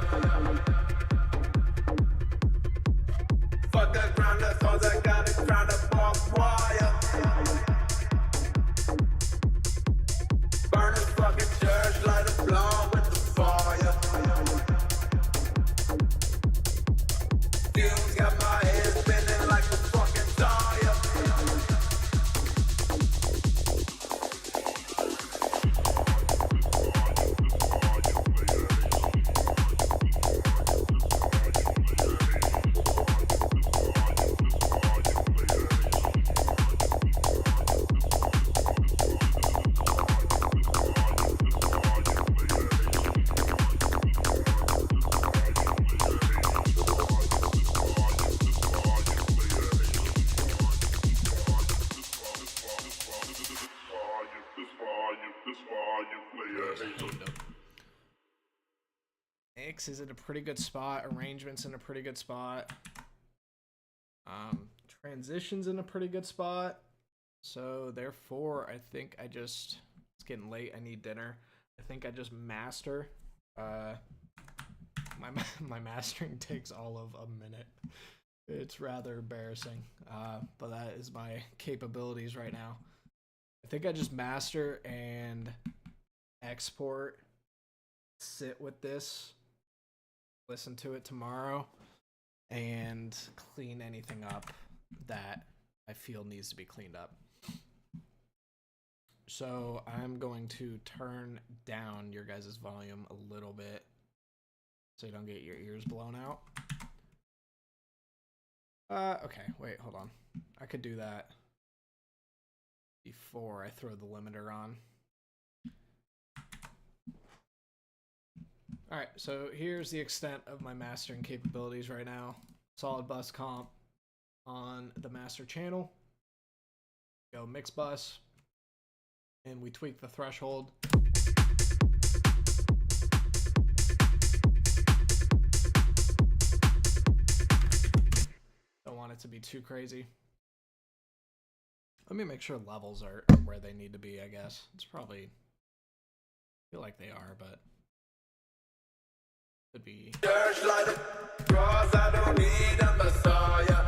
Fuck that ground, that's all that got it ground up off wire. Burn the fucking church, light a blow with the fire. Fumes got my head spinning like a fucking tire. mix is in a pretty good spot. Arrangement's in a pretty good spot. Transition's in a pretty good spot. So therefore, I think it's getting late. I need dinner. I think I just master. My mastering takes all of a minute. It's rather embarrassing. But that is my capabilities right now. I think I just master and export, sit with this, listen to it tomorrow, and clean anything up that I feel needs to be cleaned up. So I'm going to turn down your guys' volume a little bit so you don't get your ears blown out. Okay, wait, hold on. I could do that before I throw the limiter on. Alright, so here's the extent of my mastering capabilities right now. Solid bus comp on the master channel. Go mix bus. And we tweak the threshold. Don't want it to be too crazy. Let me make sure levels are where they need to be, I guess. It's probably, I feel like they are, but could be. I don't need a messiah.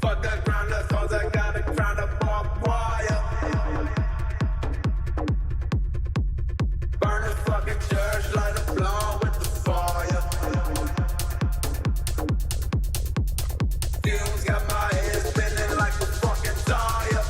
Fuck that ground, that's all I got a crown of barbed wire. Burn the fucking church, light a blunt with the fire. Fumes got my head spinning like a fucking tire.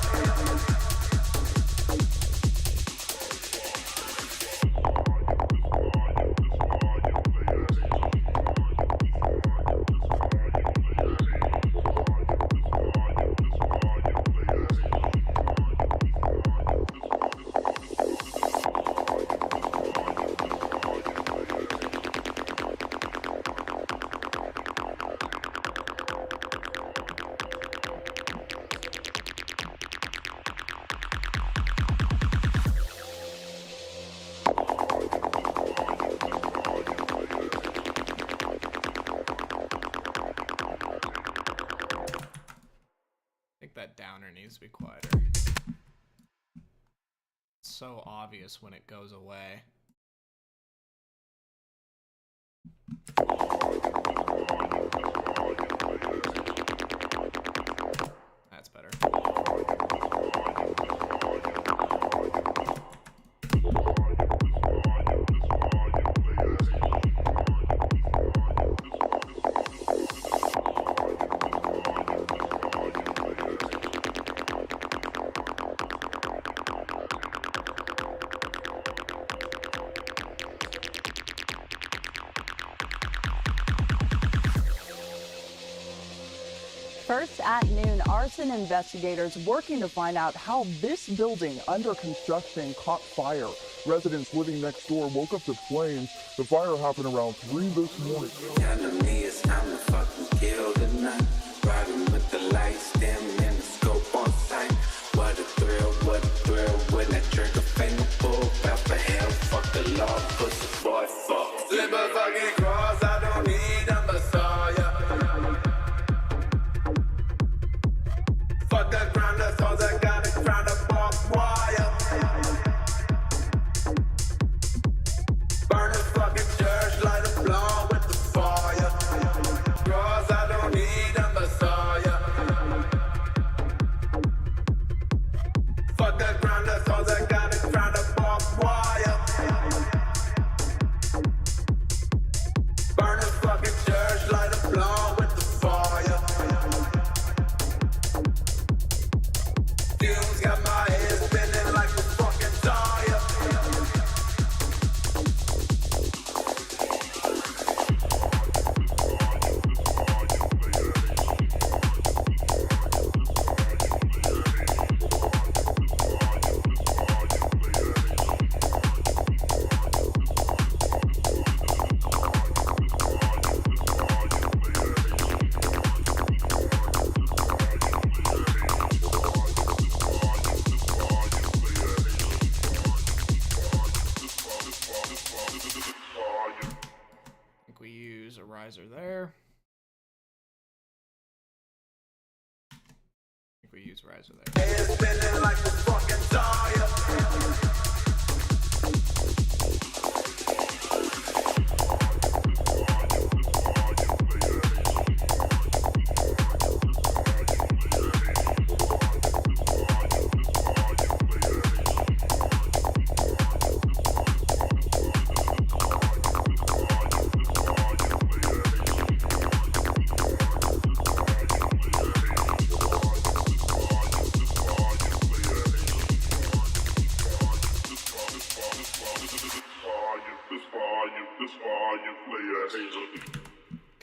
That downer needs to be quieter. It's so obvious when it goes away. That's better. First at noon, arson investigators working to find out how this building under construction caught fire. Residents living next door woke up to flames. The fire happened around 3 this morning. Telling me it's time to fucking kill the night. Riding with the lights dim and the scope on sight. What a thrill when that trigger finger pull. Bout for hell, fuck the law, pussy boy, fuck. Slip a fucking cross, I don't need a messiah. Fuck that ground, that's all I got a crown of barbed wire. Burn the fucking church, light a blunt with the fire. Cross, I don't need a messiah. Fuck that ground, that's all I got a crown of barbed wire. Burn riser there. I think we use riser there. It's spinning like a fucking tire.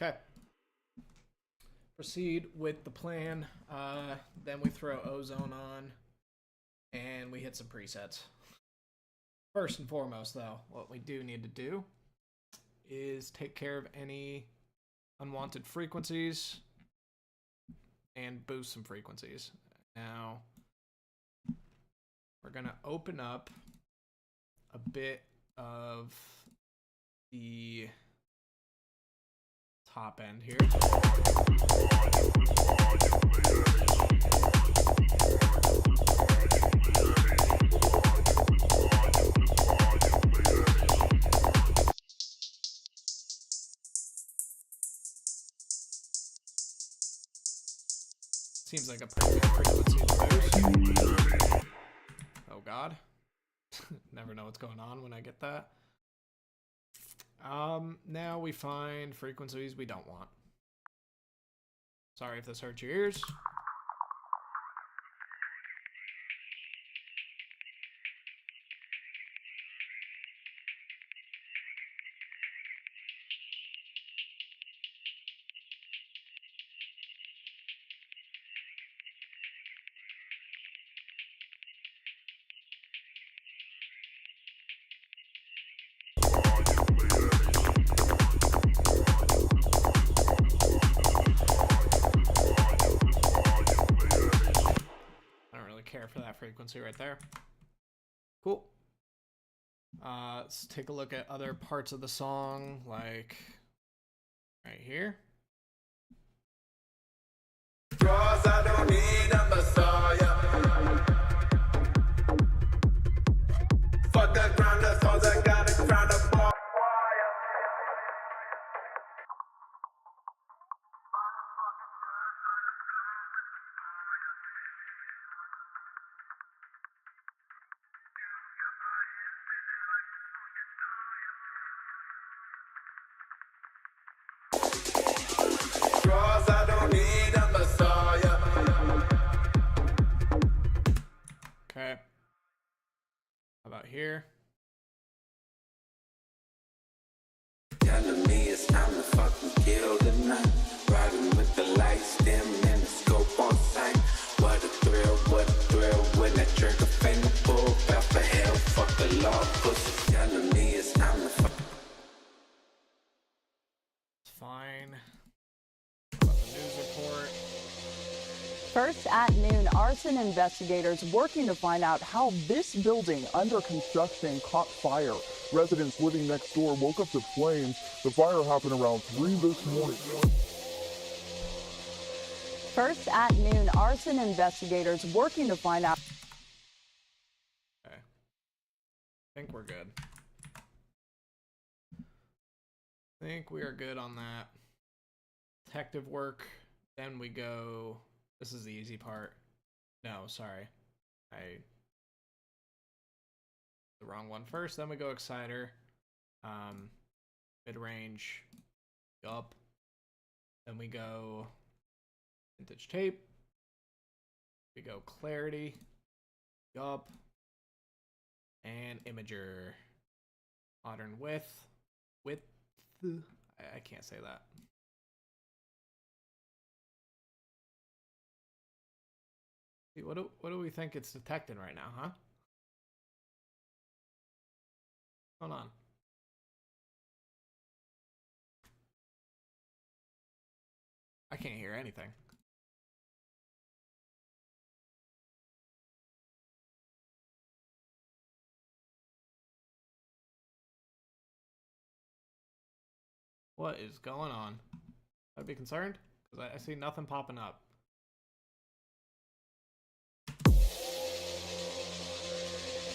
Okay. Proceed with the plan. Then we throw ozone on, and we hit some presets. First and foremost, though, what we do need to do is take care of any unwanted frequencies and boost some frequencies. Now, we're going to open up a bit of the top end here. Seems like a pretty good frequency to boost. Oh god. Never know what's going on when I get that. Now we find frequencies we don't want. Sorry if this hurts your ears. Care for that frequency right there. Cool. Let's take a look at other parts of the song, like right here. Cause I don't need a messiah. Fuck the ground, that's all I got is ground up. I don't need a messiah. Okay. How about here? Telling me it's time to fucking kill the night. Riding with the lights dim and the scope on sight. What a thrill when that trigger finger pull. Bout for hell, fuck the law, pussy. Telling me it's time to fuck. It's fine. How about the news report? First at noon, arson investigators working to find out how this building under construction caught fire. Residents living next door woke up to flames. The fire happened around 3 this morning. First at noon, arson investigators working to find out. Okay. I think we're good. I think we are good on that. Detective work. Then we go. This is the easy part. No, sorry. The wrong one first. Then we go Exciter. Mid-range. Up. Then we go Vintage Tape. We go Clarity. Up. And Imager. Modern Width. Width. I can't say that. What do we think it's detecting right now, huh? Hold on. I can't hear anything. What is going on? I'd be concerned because I see nothing popping up.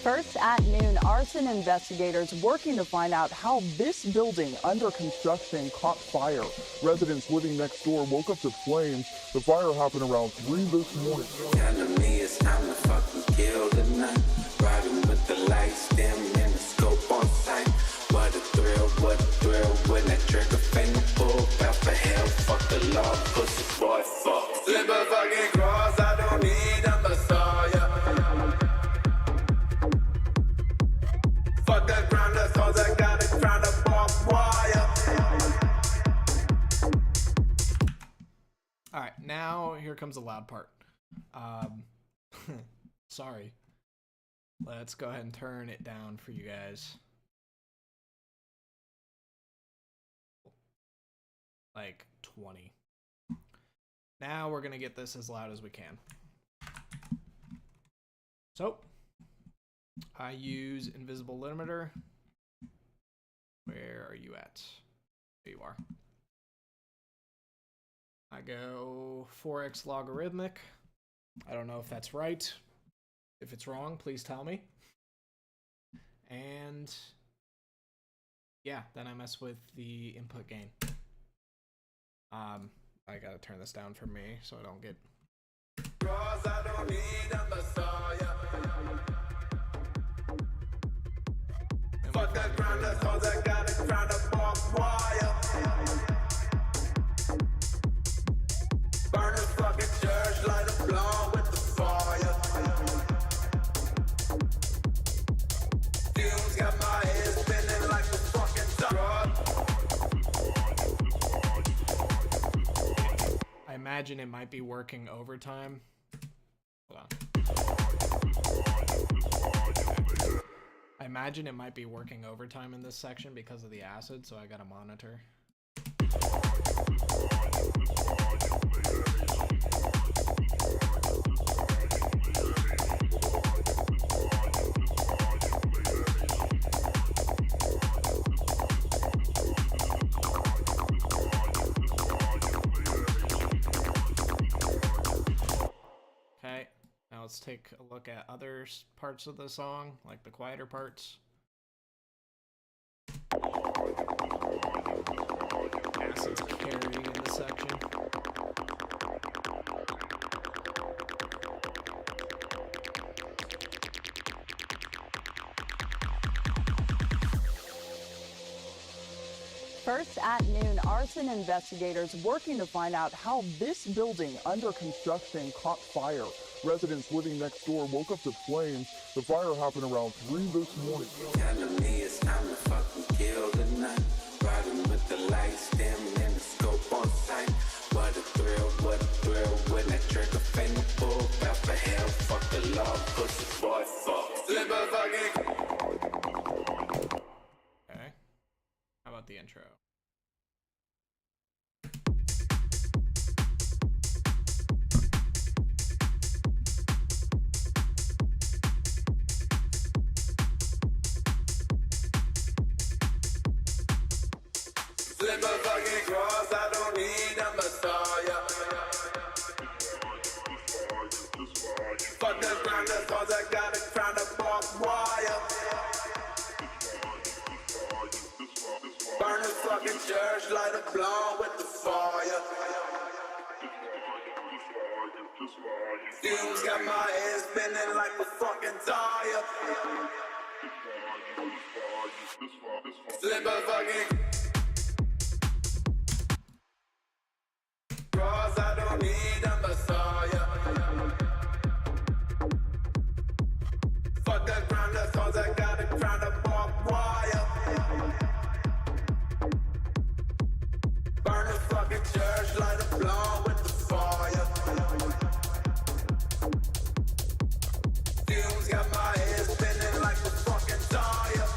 First at noon, arson investigators working to find out how this building Under construction caught fire. Residents living next door woke up to flames. The fire happened around 3 this morning. Telling me it's time to fucking kill tonight. Riding with the lights dim and the scope on sight. What a thrill when that trigger finger pull. Bout for hell, fuck the law, pussy boy, fuck. Slip a fucking cross, I don't need a messiah. Fuck the ground, that's all I got is trying to barbed wire. All right, now here comes the loud part. Sorry. Let's go ahead and turn it down for you guys. Like 20. Now we're gonna get this as loud as we can. So I use invisible limiter. Where are you at? There you are. I go 4x logarithmic. I don't know if that's right. If it's wrong, please tell me. And yeah, then I mess with the input gain. I gotta turn this down for me so I don't get. I don't need a messiah. Fuck that ground, that's all I got is trying to barbed wire. Burn a fucking church, light a blunt with the fire. Fumes got my head spinning like a fucking top. I imagine it might be working overtime. Hold on. I imagine it might be working overtime in this section because of the acid, so I gotta monitor. Okay, now let's take a look at other parts of the song, like the quieter parts. Acid's carrying in this section. First at noon, arson investigators working to find out how this building Under construction caught fire. Residents living next door woke up to flames. The fire happened around 3 this morning. Telling me it's time to fucking kill tonight. Riding with the lights dim and the scope on sight. What a thrill when that trigger finger pull. Bout for hell, fuck the law, pussy boy, fuck. Slip a fucking. Okay. How about the intro? Slip a fucking cross, I don't need a messiah. Fuck the ground, that's all I got is trying to barbed wire. Burn a fucking church, light a blunt with the fire. Fumes got my head spinning like a fucking tire. Slip a fucking cross, I don't need a messiah. Fuck the ground, that's all I got is trying to barbed wire. Burn a fucking church, light a blunt with the fire. Fumes got my head spinning like a fucking tire.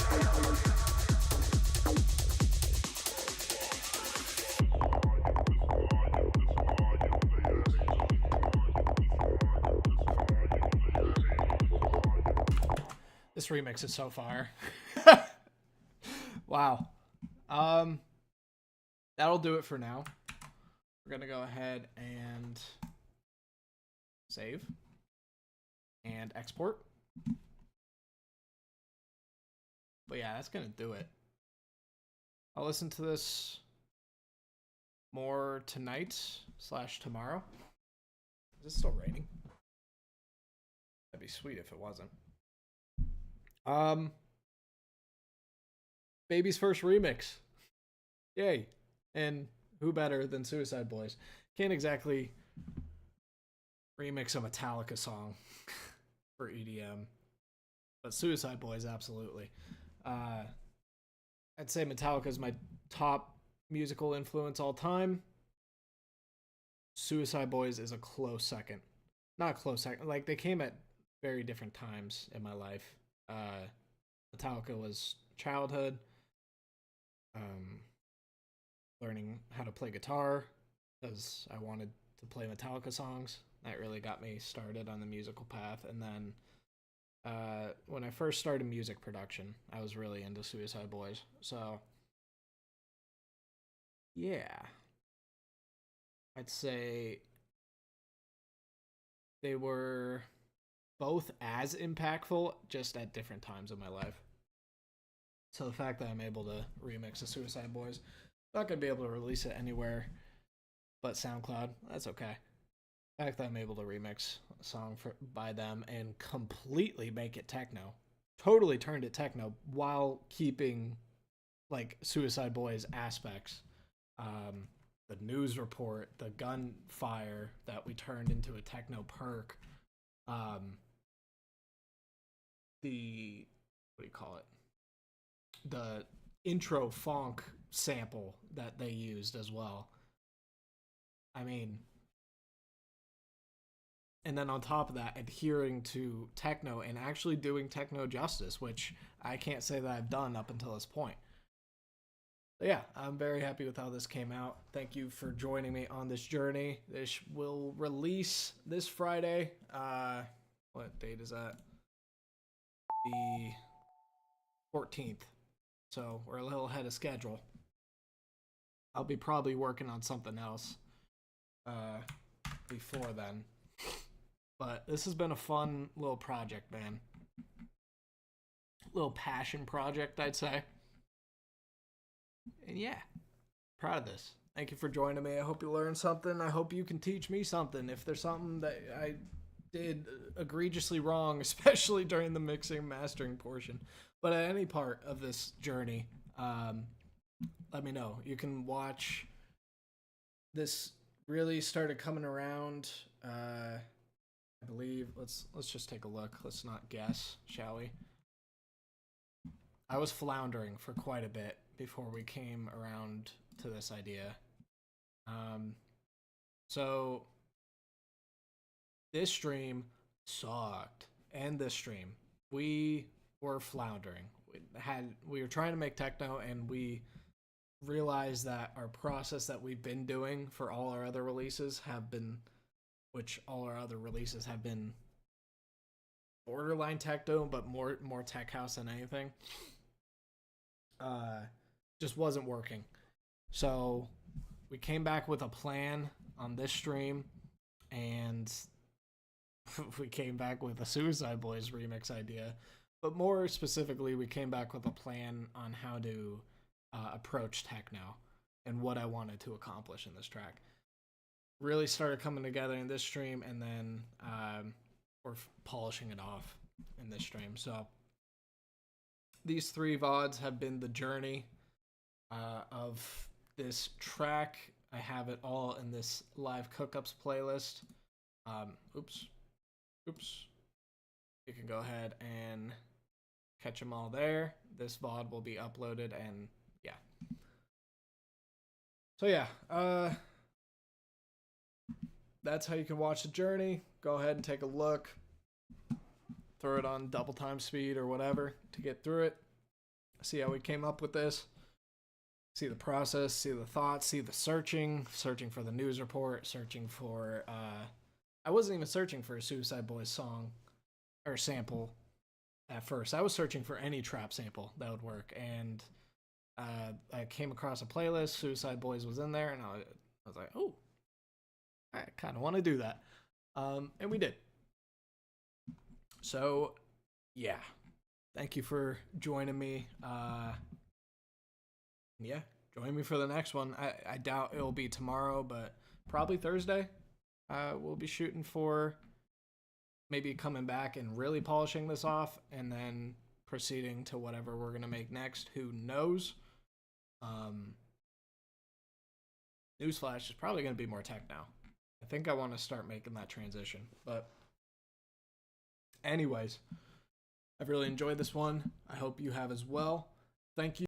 This remix is so fire. Wow. that'll do it for now. We're going to go ahead and save and export. But yeah, that's going to do it. I'll listen to this more tonight / tomorrow. Is it still raining? That'd be sweet if it wasn't. Baby's first remix. Yay. And who better than Suicide Boys? Can't exactly remix a Metallica song for EDM. But Suicide Boys, absolutely. I'd say Metallica is my top musical influence all time. Suicide Boys is a close second. Not a close second. Like, they came at very different times in my life. Metallica was childhood. Learning how to play guitar because I wanted to play Metallica songs. That really got me started on the musical path. And then when I first started music production, I was really into Suicide Boys. So, yeah. I'd say they were both as impactful, just at different times of my life. So the fact that I'm able to remix the Suicide Boys, not going to be able to release it anywhere but SoundCloud, that's okay. The fact that I'm able to remix a song by them and completely make it techno, totally turned it techno while keeping like Suicide Boys aspects. The news report, the gunfire that we turned into a techno perk, the, what do you call it? The intro funk sample that they used as well. I mean, and then on top of that, adhering to techno and actually doing techno justice, which I can't say that I've done up until this point. But yeah, I'm very happy with how this came out. Thank you for joining me on this journey. This will release this Friday. What date is that? The 14th. So we're a little ahead of schedule. I'll be probably working on something else before then. But this has been a fun little project, man. Little passion project, I'd say. And yeah, proud of this. Thank you for joining me. I hope you learned something. I hope you can teach me something. If there's something that I did egregiously wrong, especially during the mixing and mastering portion, but at any part of this journey, let me know. You can watch. This really started coming around. I believe. Let's just take a look. Let's not guess, shall we? I was floundering for quite a bit before we came around to this idea. So this stream sucked, and this stream we were floundering. We were trying to make techno, and we realized that our process that we've been doing for all our other releases have been, borderline techno, but more tech house than anything. Just wasn't working. So we came back with a plan on this stream, and we came back with a Suicide Boys remix idea. But more specifically, we came back with a plan on how to approach techno and what I wanted to accomplish in this track. Really started coming together in this stream, and then we're polishing it off in this stream. So these 3 VODs have been the journey of this track. I have it all in this live cookups playlist. Oops. You can go ahead and catch them all there. This VOD will be uploaded, and yeah. So yeah, that's how you can watch the journey. Go ahead and take a look. Throw it on double time speed or whatever to get through it. See how we came up with this. See the process, see the thoughts, see the searching for the news report, searching for, I wasn't even searching for a Suicide Boys song or sample at first. I was searching for any trap sample that would work, and I came across a playlist. Suicide Boys was in there, and I was like, oh, I kind of want to do that. And we did. So, yeah. Thank you for joining me. Yeah, join me for the next one. I doubt it'll be tomorrow, but probably Thursday. We'll be shooting for maybe coming back and really polishing this off and then proceeding to whatever we're going to make next. Who knows? Newsflash is probably going to be more tech now. I think I want to start making that transition. But anyways, I've really enjoyed this one. I hope you have as well. Thank you.